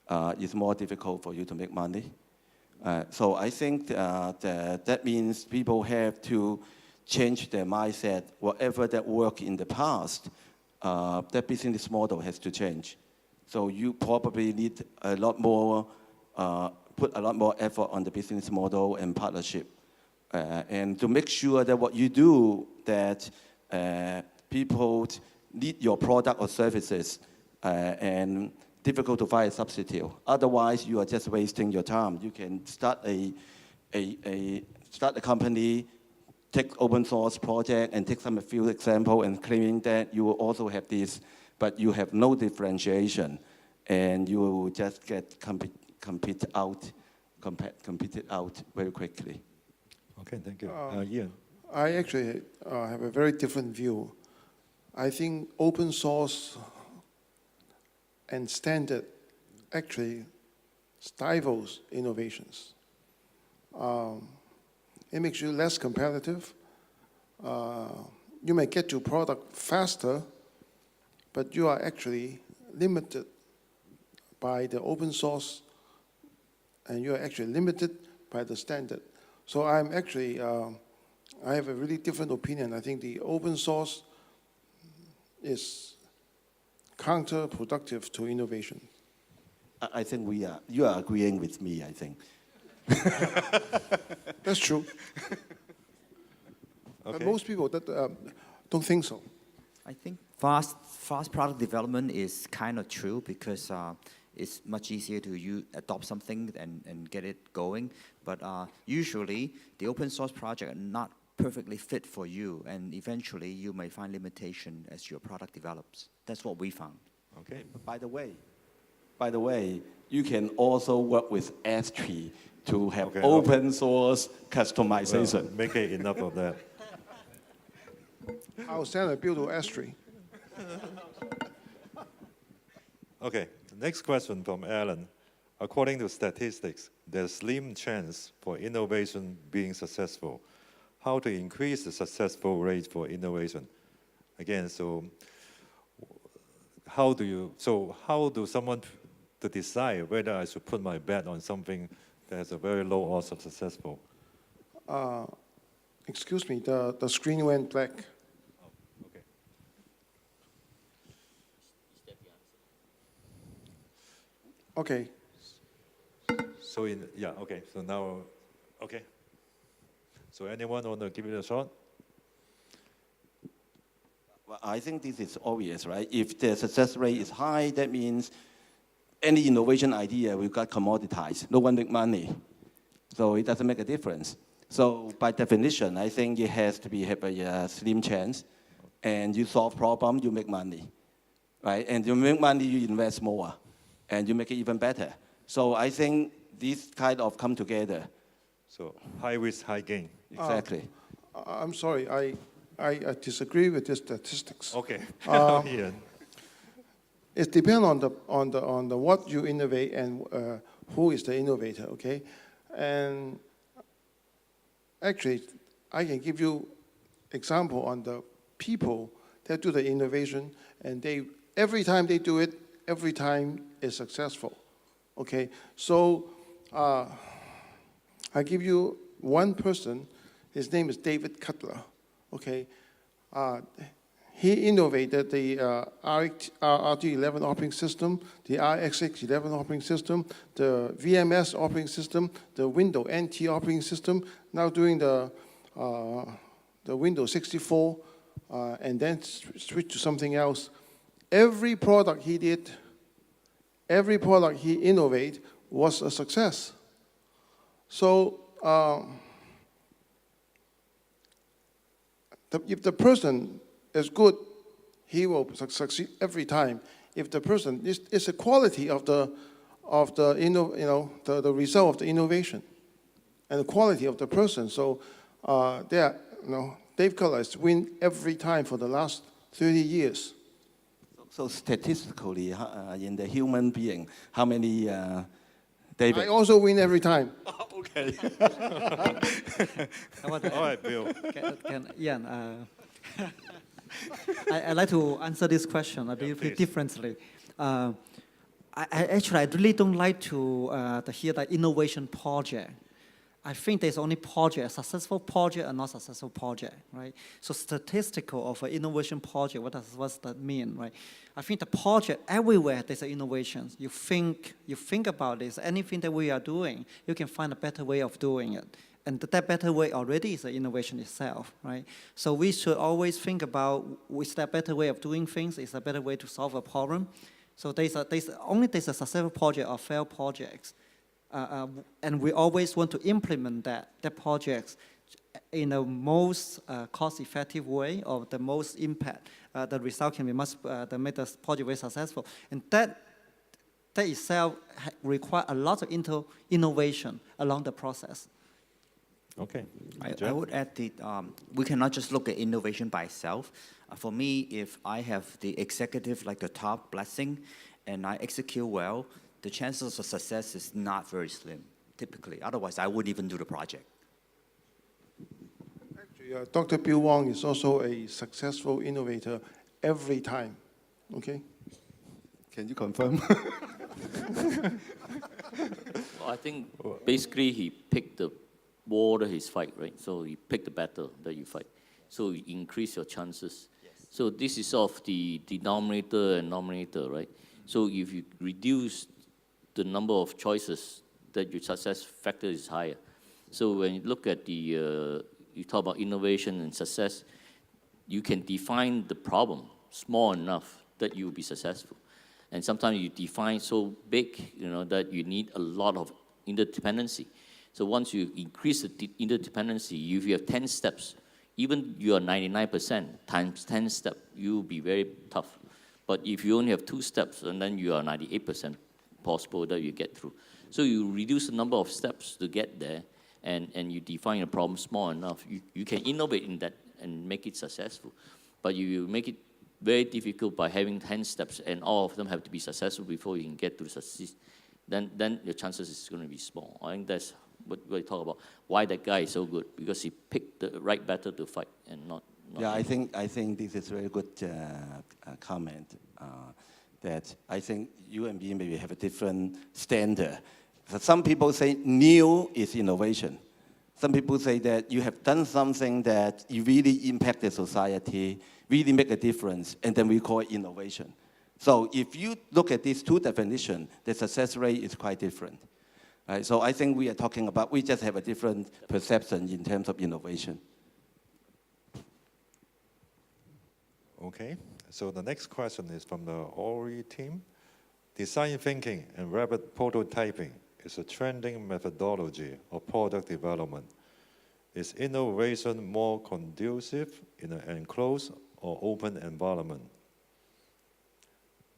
It's more difficult for you to make money. So I think that means people have to change their mindset. Whatever that worked in the past, that business model has to change. So you probably need a lot more, put a lot more effort on the business model and partnership. And to make sure that what you do, that people need your product or services, and difficult to find a substitute. Otherwise, you are just wasting your time. You can start a company, take open source project, and take a few examples and claiming that you will also have this, but you have no differentiation, and you will just get competed out very quickly. Okay, thank you. Ian. I actually have a very different view. I think open source and standard actually stifles innovations. It makes you less competitive. You may get your product faster, but you are actually limited by the open source, and you are actually limited by the standard. So I'm actually, I have a really different opinion. I think the open source is counterproductive to innovation. I think you are agreeing with me, I think. That's true. Okay. But most people don't think so. I think fast product development is kind of true because it's much easier to adopt something and get it going. But usually, the open source project are not perfectly fit for you, and eventually you may find limitation as your product develops. That's what we found. Okay. By the way, you can also work with S3 to have Okay, open source Well, customization. make it enough of that. I'll send a bill to S3. Okay, the next question from Alan. According to statistics, there's slim chance for innovation being successful. How to increase the successful rate for innovation? Again, how do someone to decide whether I should put my bet on something that has a very low odds of successful? Excuse me, the screen went black. Okay. Okay. So now, okay. So anyone want to give it a shot? Well, I think this is obvious, right? If the success rate is high, that means any innovation idea will get commoditized. No one make money. So it doesn't make a difference. So by definition, I think it has to have a slim chance. And you solve problem, you make money, right? And you make money, you invest more, and you make it even better. So I think these kind of come together. So high risk, high gain. Exactly. I'm sorry, I disagree with the statistics. Okay. Ian. It depends on the what you innovate and who is the innovator, okay? And actually, I can give you example on the people that do the innovation, and every time they do it, every time is successful, okay? So I give you one person. His name is David Cutler, okay? He innovated the RT11 operating system, the RX11 operating system, the VMS operating system, the Windows NT operating system, now doing the Windows 64, and then switch to something else. Every product he did, every product he innovated was a success. So if the person is good, he will succeed every time. If the person is the quality of the result of the innovation, and the quality of the person. So Dave Cutler has win every time for the last 30 years. So statistically, in the human being, how many, David? I also win every time. Okay. How about that? All right, Bill. Ian, I'd like to answer this question a bit differently. I really don't like to hear the innovation project. I think there's only project, a successful project and not successful project, right? So statistical of an innovation project, what's that mean, right? I think the project, everywhere there's an innovation. You think about this, anything that we are doing, you can find a better way of doing it. And that better way already is the innovation itself, right? So we should always think about, is that better way of doing things? Is a better way to solve a problem? So there's a successful project or failed projects. And we always want to implement that projects in the most cost-effective way or the most impact. The result can be that make the project very successful. And that itself requires a lot of innovation along the process. Okay. I would add that we cannot just look at innovation by itself. For me, if I have the executive, like the top blessing, and I execute well, the chances of success is not very slim, typically. Otherwise, I wouldn't even do the project. Actually, Dr. Bill Wong is also a successful innovator every time, okay? Can you confirm? Well, I think basically he picked the war that he's fight, right? So you pick the battle that you fight. So you increase your chances. Yes. So this is of the denominator and numerator, right? So if you reduce the number of choices, that your success factor is higher. So when you look at you talk about innovation and success, you can define the problem small enough that you will be successful. And sometimes you define so big, that you need a lot of interdependency. So once you increase the interdependency, if you have 10 steps Even you are 99% times 10 steps, you'll be very tough. But if you only have 2 steps, and then you are 98% possible that you get through. So you reduce the number of steps to get there, and you define a problem small enough. You can innovate in that and make it successful. But you make it very difficult by having 10 steps, and all of them have to be successful before you can get to succeed. Then your chances is going to be small. I think that's what we talk about. Why that guy is so good, because he picked the right battle to fight and not yeah, I think this is a very good comment. That I think you and me maybe have a different standard. So some people say new is innovation. Some people say that you have done something that you really impact the society, really make a difference, and then we call it innovation. So if you look at these two definitions, the success rate is quite different. Right? So I think we are talking about, we just have a different perception in terms of innovation. Okay, so the next question is from the Ori team. Design thinking and rapid prototyping is a trending methodology of product development. Is innovation more conducive in an enclosed or open environment?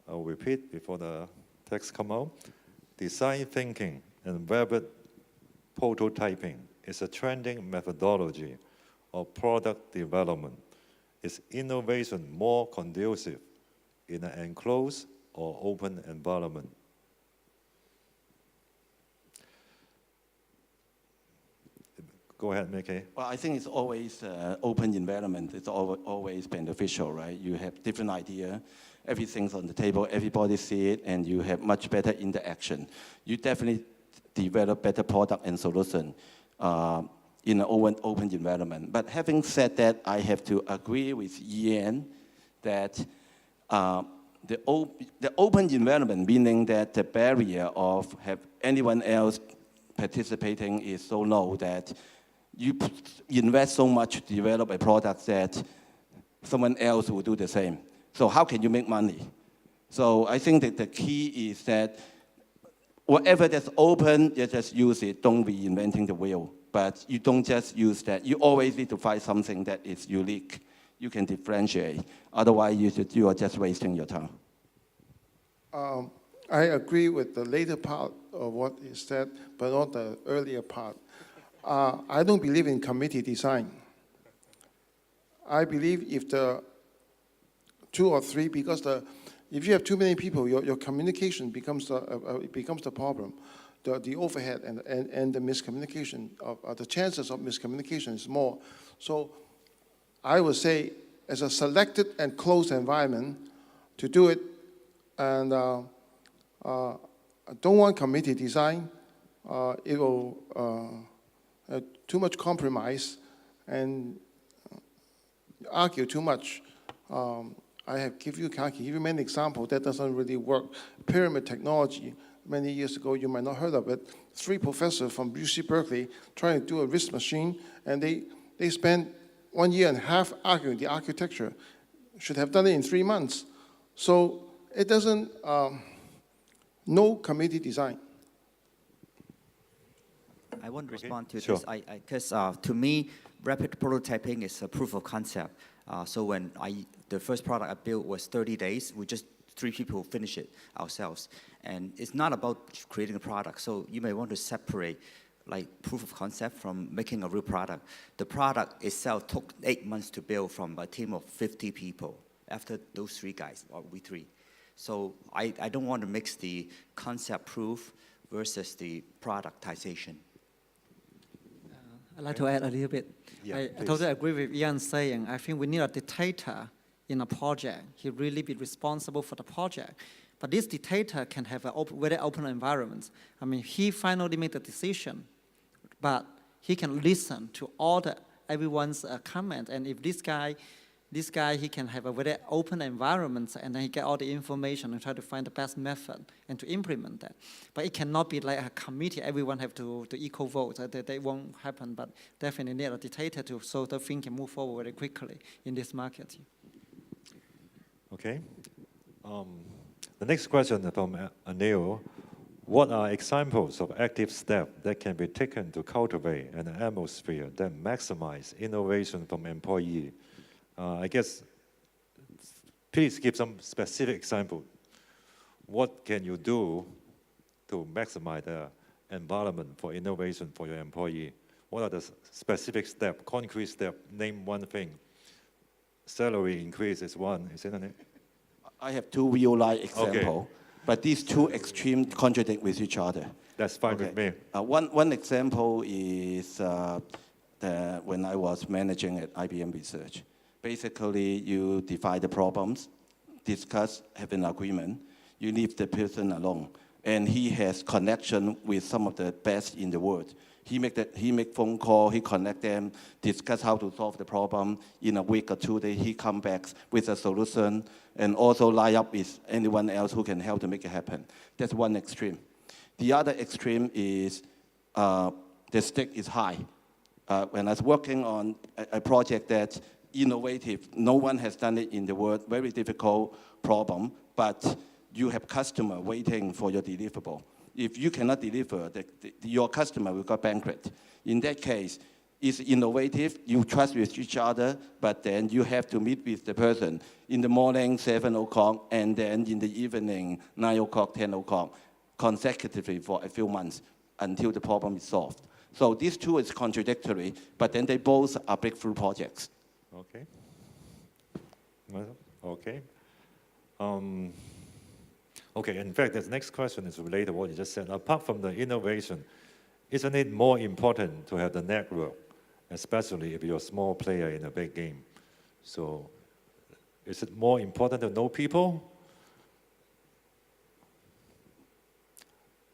I'll repeat before the text come out. Design thinking and rapid prototyping is a trending methodology of product development. Is innovation more conducive in an enclosed or open environment? Go ahead, Mickey. Well, I think it's always open environment. It's always beneficial, right? You have different idea, everything's on the table, everybody see it, and you have much better interaction. You definitely develop better product and solution in an open environment. But having said that, I have to agree with Ian that the open environment, meaning that the barrier of have anyone else participating is so low that you invest so much to develop a product that someone else will do the same. So how can you make money? So I think that the key is that whatever that's open, you just use it. Don't be inventing the wheel. But you don't just use that. You always need to find something that is unique. You can differentiate. Otherwise, you are just wasting your time. I agree with the later part of what is said, but not the earlier part. I don't believe in committee design. I believe if the 2 or 3, because if you have too many people, your communication becomes the problem. The overhead and the miscommunication, the chances of miscommunication is more. So I would say as a selected and closed environment to do it, and I don't want committee design. It will too much compromise and argue too much. I can give you many examples that doesn't really work. Pyramid technology, many years ago, you might not heard of it. 3 professors from UC Berkeley trying to do a wrist machine, and they spent 1.5 years arguing the architecture. Should have done it in 3 months. So it doesn't, no committee design. I want to respond to sure. this. Because to me, rapid prototyping is a proof of concept. So when the first product I built was 30 days, we just 3 people finish it ourselves. And it's not about creating a product. So you may want to separate like proof of concept from making a real product. The product itself took 8 months to build from a team of 50 people after those 3 guys, or we 3. So I don't want to mix the concept proof versus the productization. I'd like to add a little bit. Yeah, I please. totally agree with Ian saying, I think we need a dictator in a project. He really be responsible for the project. But this dictator can have a very open environment. I mean, he finally made the decision, but he can listen to everyone's comment. And if this guy, he can have a very open environment, and then he get all the information and try to find the best method and to implement that. But it cannot be like a committee, everyone have to equal vote. That won't happen, but definitely need a dictator so the thing can move forward very quickly in this market. Okay. The next question from Anil. What are examples of active steps that can be taken to cultivate an atmosphere that maximize innovation from employee? I guess, please give some specific example. What can you do to maximize the environment for innovation for your employee? What are the specific steps, concrete steps? Name one thing. Salary increase is one, isn't it? I have two real-life examples, Okay. but these two extremes contradict with each other. That's fine with me. One example is when I was managing at IBM Research. Basically, you divide the problems, discuss, have an agreement. You leave the person alone, and he has connection with some of the best in the world. He make phone call, he connect them, discuss how to solve the problem. In a week or 2 days, he come back with a solution, and also line up with anyone else who can help to make it happen. That's one extreme. The other extreme is the stake is high. When I was working on a project that's innovative, no one has done it in the world, very difficult problem, but you have customer waiting for your deliverable. If you cannot deliver, your customer will go bankrupt. In that case, it's innovative, you trust with each other, but then you have to meet with the person in the morning, 7 o'clock, and then in the evening, 9 o'clock, 10 o'clock, consecutively for a few months until the problem is solved. So these two is contradictory, but then they both are breakthrough projects. Okay. Well, okay. Okay, in fact, this next question is related to what you just said. Apart from the innovation, isn't it more important to have the network, especially if you're a small player in a big game? So is it more important to know people?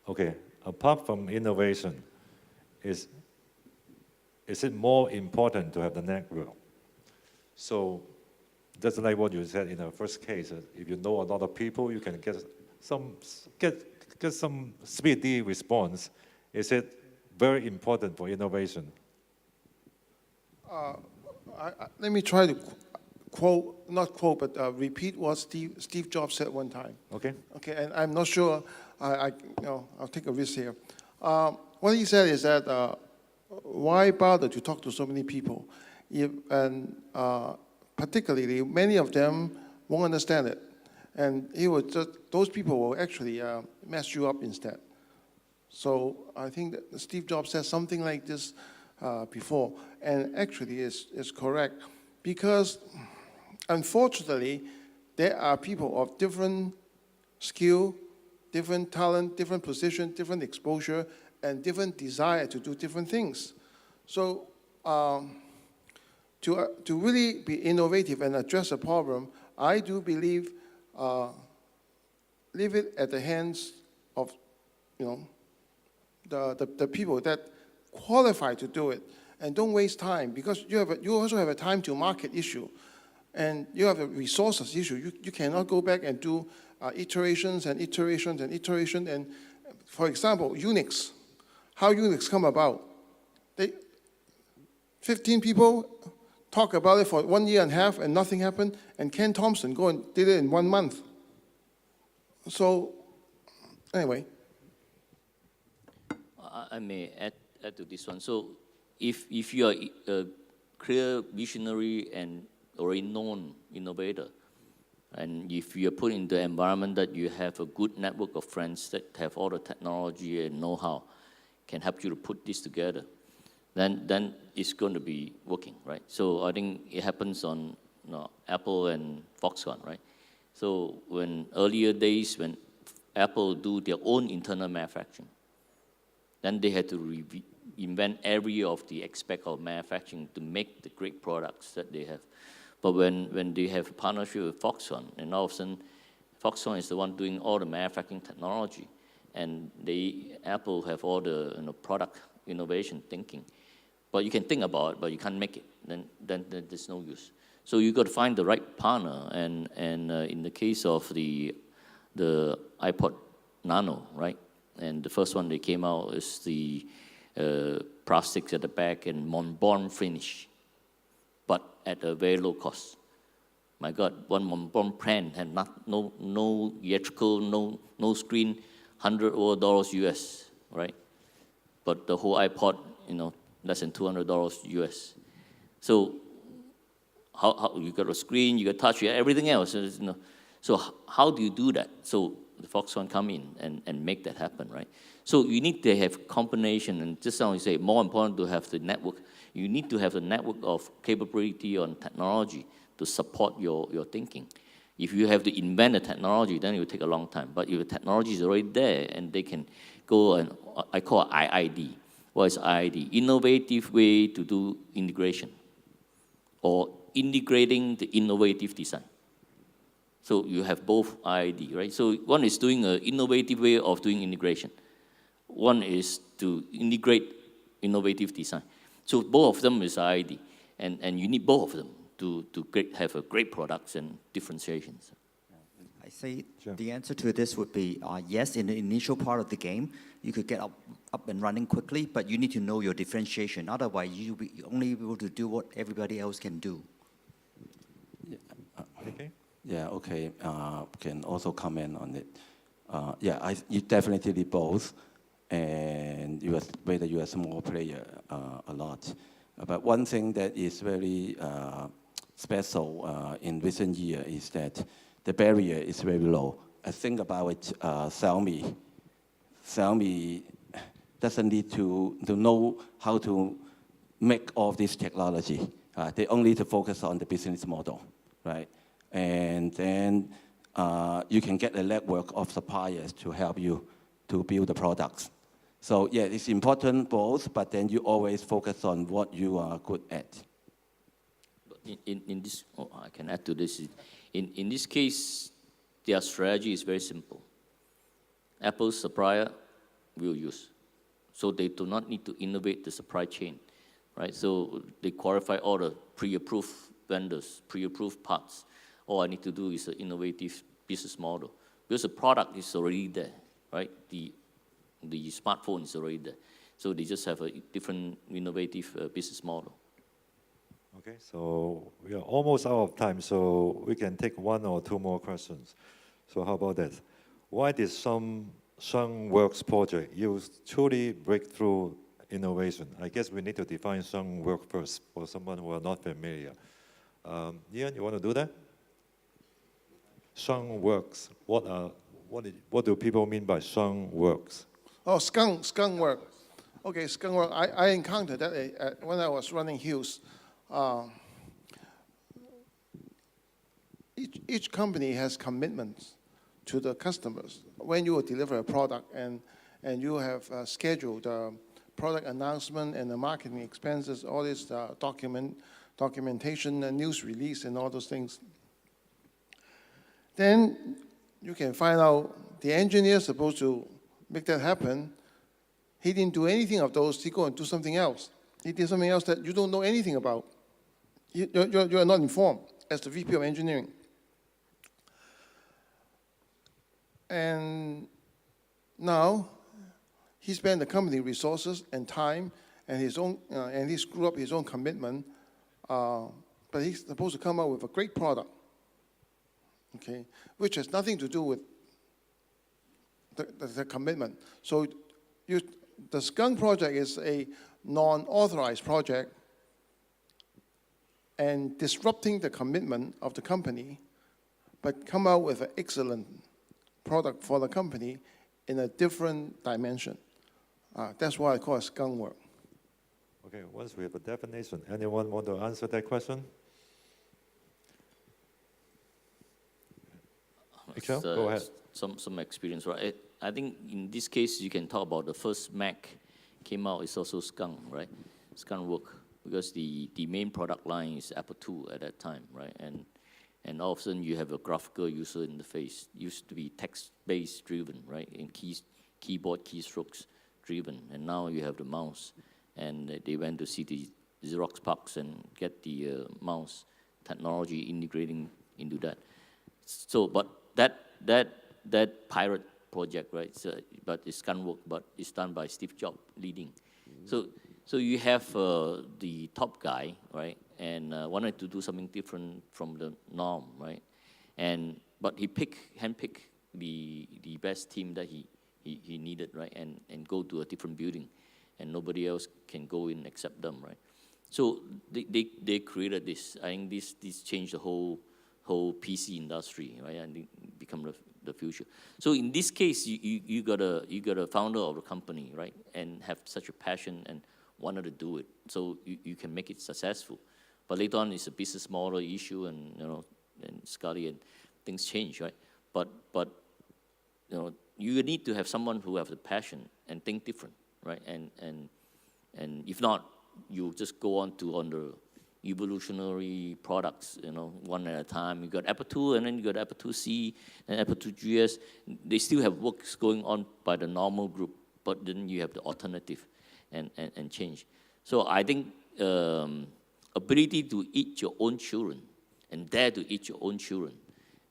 Okay, apart from innovation, is it more important to have the network? So just like what you said in the first case, if you know a lot of people, you can get some speedy response. Is it very important for innovation? Let me try to repeat what Steve Jobs said one time. Okay. Okay, and I'm not sure, I'll take a risk here. What he said is that why bother to talk to so many people? Particularly, many of them won't understand it. And those people will actually mess you up instead. So I think that Steve Jobs said something like this before, and actually is correct. Because unfortunately, there are people of different skill, different talent, different position, different exposure, and different desire to do different things. So to really be innovative and address a problem, I do believe leave it at the hands of the people that qualify to do it, and don't waste time, because you also have a time to market issue, and you have a resources issue. You cannot go back and do iterations and iterations and iterations. And for example, Unix, how Unix come about? 15 people talk about it for 1.5 years and nothing happened, and Ken Thompson go and did it in 1 month. So anyway. I may add to this one. So if you are a clear visionary and already known innovator, and if you are put in the environment that you have a good network of friends that have all the technology and know-how, can help you to put this together, then it's going to be working, right? So I think it happens on Apple and Foxconn, right? So when earlier days when Apple do their own internal manufacturing, then they had to invent every of the aspect of manufacturing to make the great products that they have. But when they have a partnership with Foxconn, and all of a sudden, Foxconn is the one doing all the manufacturing technology, and Apple have all the product innovation thinking. But you can think about it, but you can't make it. Then there's no use. So you got to find the right partner. And in the case of the iPod Nano, right? And the first one they came out is the plastics at the back and Montblanc finish, but at a very low cost. My God, one Montblanc pen had no electrical, no screen. $100 US, right? But the whole iPod, less than $200 US. So how you got a screen, you got touch, you got everything else. So how do you do that? So the Foxconn come in and make that happen, right? So you need to have combination, and just how you say, more important to have the network. You need to have a network of capability on technology to support your thinking. If you have to invent a technology, then it will take a long time. But if the technology is already there and they can go and, I call it IID. What is IID? Innovative way to do integration, or integrating the innovative design. So you have both IID, right? So one is doing an innovative way of doing integration. One is to integrate innovative design. So both of them is IID, and you need both of them to have a great products and differentiations. I say Sure. the answer to this would be yes, in the initial part of the game, you could get up and running quickly, but you need to know your differentiation. Otherwise, you'll be only able to do what everybody else can do. Okay. Yeah, okay. Can also comment on it. You definitely did both, and whether you are a small player a lot. But one thing that is very special in recent years is that the barrier is very low. I think about it, Xiaomi doesn't need to know how to make all this technology. They only need to focus on the business model, right? And then you can get a network of suppliers to help you to build the products. So yeah, it's important both, but then you always focus on what you are good at. In this, I can add to this. In this case, their strategy is very simple. Apple's supplier will use. So they do not need to innovate the supply chain, right? So they qualify all the pre-approved vendors, pre-approved parts. All I need to do is an innovative business model. Because the product is already there, right? The smartphone is already there. So they just have a different innovative business model. Okay, so we are almost out of time, so we can take one or two more questions. So how about that? Why did some SungWorks project use truly breakthrough innovation? I guess we need to define SungWorks first for someone who are not familiar. Ian, you want to do that? SungWorks. What do people mean by SungWorks? Oh, skunk work. Okay, skunk work. I encountered that when I was running Hughes. Each company has commitments to the customers. When you deliver a product and you have scheduled product announcement and the marketing expenses, all this documentation and news release and all those things, then you can find out the engineer supposed to make that happen. He didn't do anything of those. He go and do something else. He did something else that you don't know anything about. You're not informed as the VP of engineering. And now he spent the company resources and time and his own, and he screwed up his own commitment. But he's supposed to come out with a great product, okay, which has nothing to do with the commitment. So the skunk project is a non-authorized project and disrupting the commitment of the company, but come out with an excellent product for the company in a different dimension. That's why I call it skunk work. Okay, once we have a definition, anyone want to answer that question? Go ahead. Some experience, right? I think in this case, you can talk about the first Mac came out is also skunk, right? Skunk work, because the main product line is Apple II at that time, right? And all of a sudden you have a graphical user interface. Used to be text-based driven, right? And keyboard keystrokes driven. And now you have the mouse. And they went to see the Xerox PARCs and get the mouse technology integrating into that. So, but that pirate project, right? But it's skunk work, but it's done by Steve Jobs leading. So you have the top guy, right? And wanted to do something different from the norm, right? But he handpicked the best team that he he needed, right? And go to a different building, and nobody else can go in except them, right? So they created this. I think this changed the whole PC industry, right? And it become the future. So in this case, you got a founder of a company, right? And have such a passion and wanted to do it, so you can make it successful. But later on, it's a business model issue, and and Scotty, and things change, right? But you need to have someone who have the passion and think different, right? And if not, you just go on the evolutionary products, one at a time. You got Apple II, and then you got Apple IIc, and Apple IIgs. They still have works going on by the normal group, but then you have the alternative and change. So I think ability to eat your own children and dare to eat your own children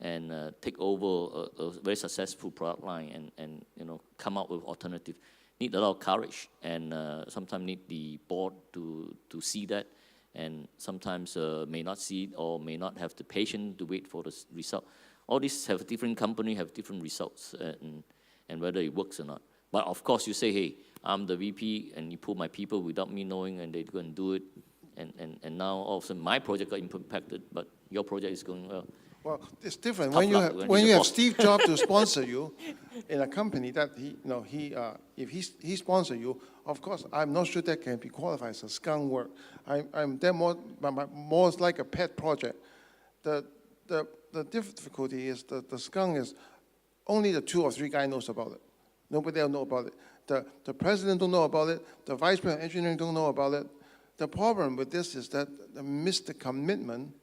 and take over a very successful product line and come up with alternative need a lot of courage, and sometimes need the board to see that, and sometimes may not see it or may not have the patience to wait for the result. All these have different company, have different results, and whether it works or not. But of course you say, hey, I'm the VP, and you put my people without me knowing, and they go and do it, and now all of a sudden my project got impacted, but your project is going well. Well, it's different. Tough When you have boss. Steve Jobs to sponsor you in a company that if he sponsor you, of course, I'm not sure that can be qualified as a skunk work. I'm there more like a pet project. The difficulty is the skunk is only the 2 or 3 guys knows about it. Nobody else know about it. The president don't know about it. The vice president of engineering don't know about it. The problem with this is that they missed the commitment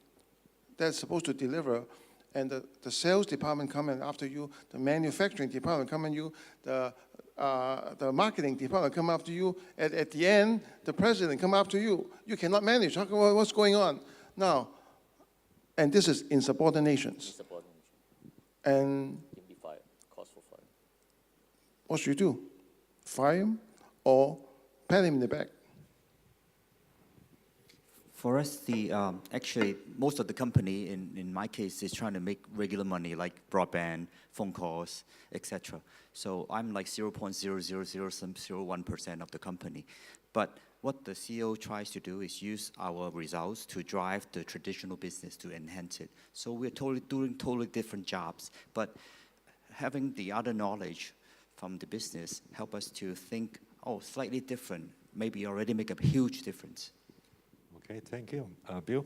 that's supposed to deliver, and the sales department come in after you, the manufacturing department come in you, the marketing department come after you. At the end, the president come after you. You cannot manage. What's going on now? And this is insubordinations. And Can be fired, cause for fire. what should you do? Fire him or pat him in the back? For us, actually, most of the company, in my case, is trying to make regular money, like broadband, phone calls, etc. So I'm like 0.00001% of the company. But what the CEO tries to do is use our results to drive the traditional business to enhance it. So we're doing totally different jobs. But having the other knowledge from the business help us to think, slightly different, maybe already make a huge difference. Okay, thank you. Bill?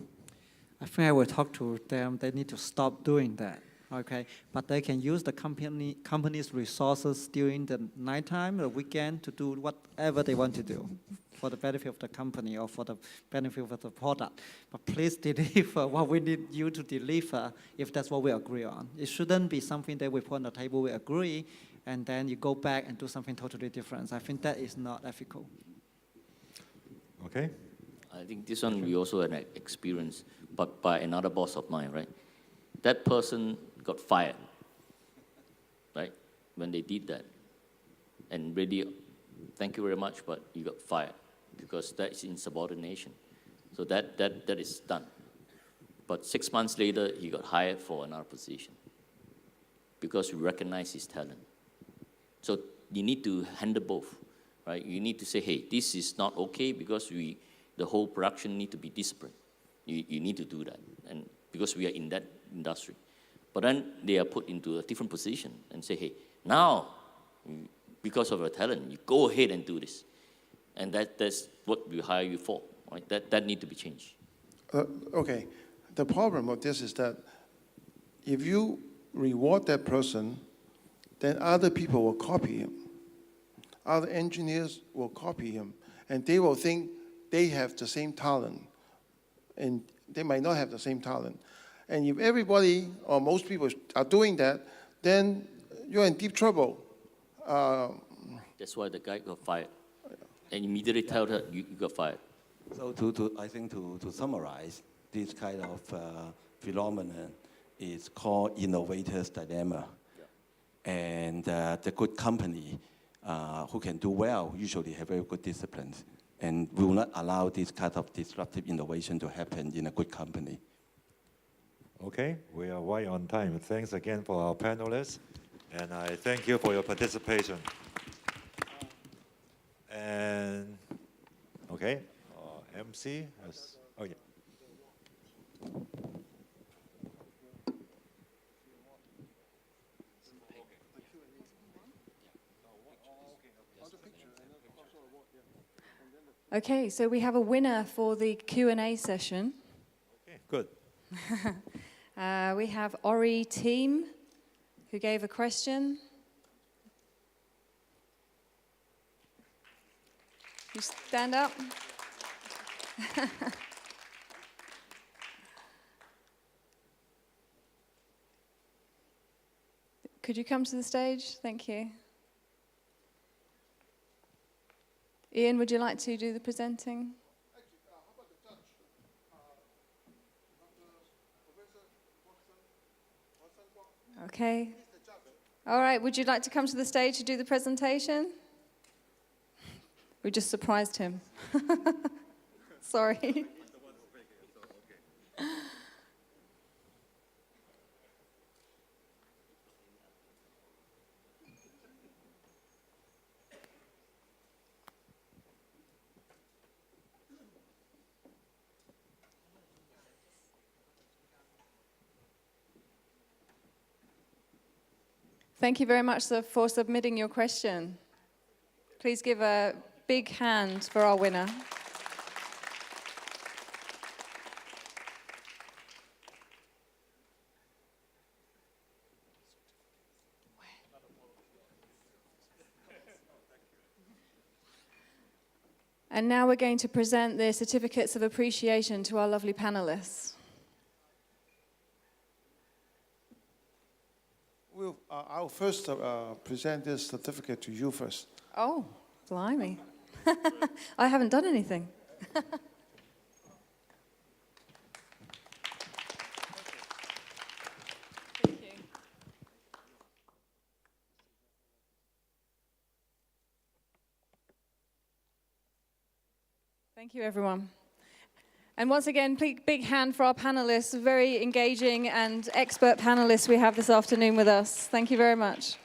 I think I will talk to them. They need to stop doing that, okay? But they can use the company's resources during the nighttime, the weekend, to do whatever they want to do for the benefit of the company or for the benefit of the product. But please deliver what we need you to deliver if that's what we agree on. It shouldn't be something that we put on the table, we agree, and then you go back and do something totally different. I think that is not ethical. Okay. I think this one we also had an experience, but by another boss of mine, right? That person got fired, right? When they did that. And really, thank you very much, but you got fired because that is insubordination. So that is done. But 6 months later, he got hired for another position because we recognize his talent. So you need to handle both, right? You need to say, hey, this is not okay because the whole production need to be disciplined. You need to do that, and because we are in that industry. But then they are put into a different position and say, hey, now, because of your talent, you go ahead and do this. And that's what we hire you for, right? That need to be changed. Okay, the problem of this is that if you reward that person, then other people will copy him. Other engineers will copy him, and they will think they have the same talent, and they might not have the same talent. And if everybody or most people are doing that, then you're in deep trouble. That's why the guy got fired. And immediately tell her, you got fired. So I think to summarize, this kind of phenomenon is called innovator's dilemma. Yeah. And the good company who can do well usually have very good disciplines and will not allow this kind of disruptive innovation to happen in a good company. Okay, we are right on time. Thanks again for our panelists. And I thank you for your participation. And, okay, MC, oh yeah. Okay, so we have a winner for the Q&A session. Okay, good. We have Ori Team, who gave a question. You stand up. Could you come to the stage? Thank you. Ian, would you like to do the presenting? Okay. All right, would you like to come to the stage to do the presentation? We just surprised him. Sorry. Thank you very much for submitting your question. Please give a big hand for our winner. And now we're going to present the certificates of appreciation to our lovely panelists. I'll first present this certificate to you first. Oh, blimey. I haven't done anything. Thank you. Thank you, everyone. And once again, big hand for our panelists, very engaging and expert panelists we have this afternoon with us. Thank you very much.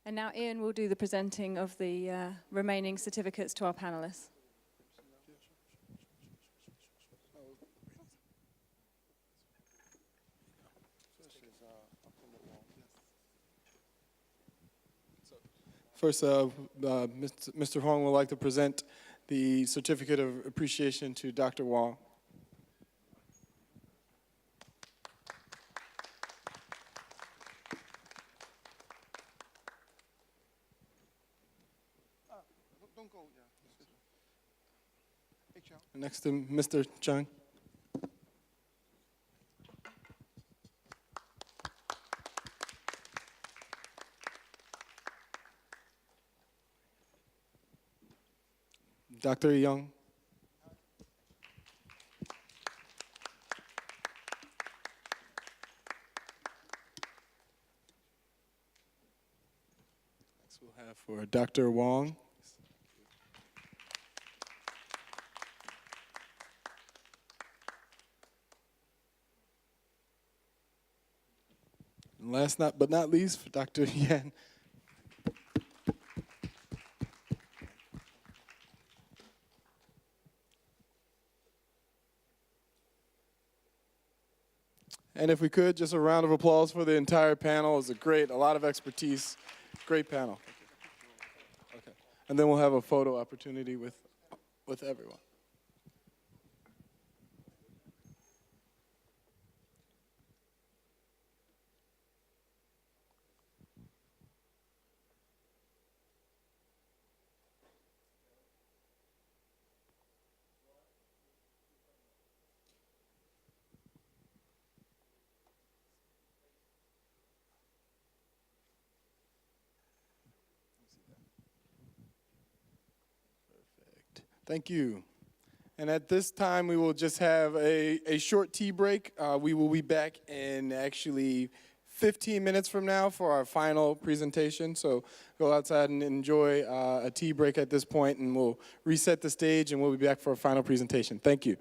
And now Ian will do the presenting of the remaining certificates to our panelists. First, Mr. Huang would like to present the Certificate of Appreciation to Dr. Wong. Don't go, yeah. Next to Mr. Chung. Dr. Young. Next we'll have for Dr. Wong. And last but not least, for Dr. Yan. And if we could, just a round of applause for the entire panel. It was a lot of expertise, great panel. Okay. And then we'll have a photo opportunity with everyone. Thank you. And at this time, we will just have a short tea break. We will be back in actually 15 minutes from now for our final presentation. So go outside and enjoy a tea break at this point, and we'll reset the stage, and we'll be back for our final presentation. Thank you.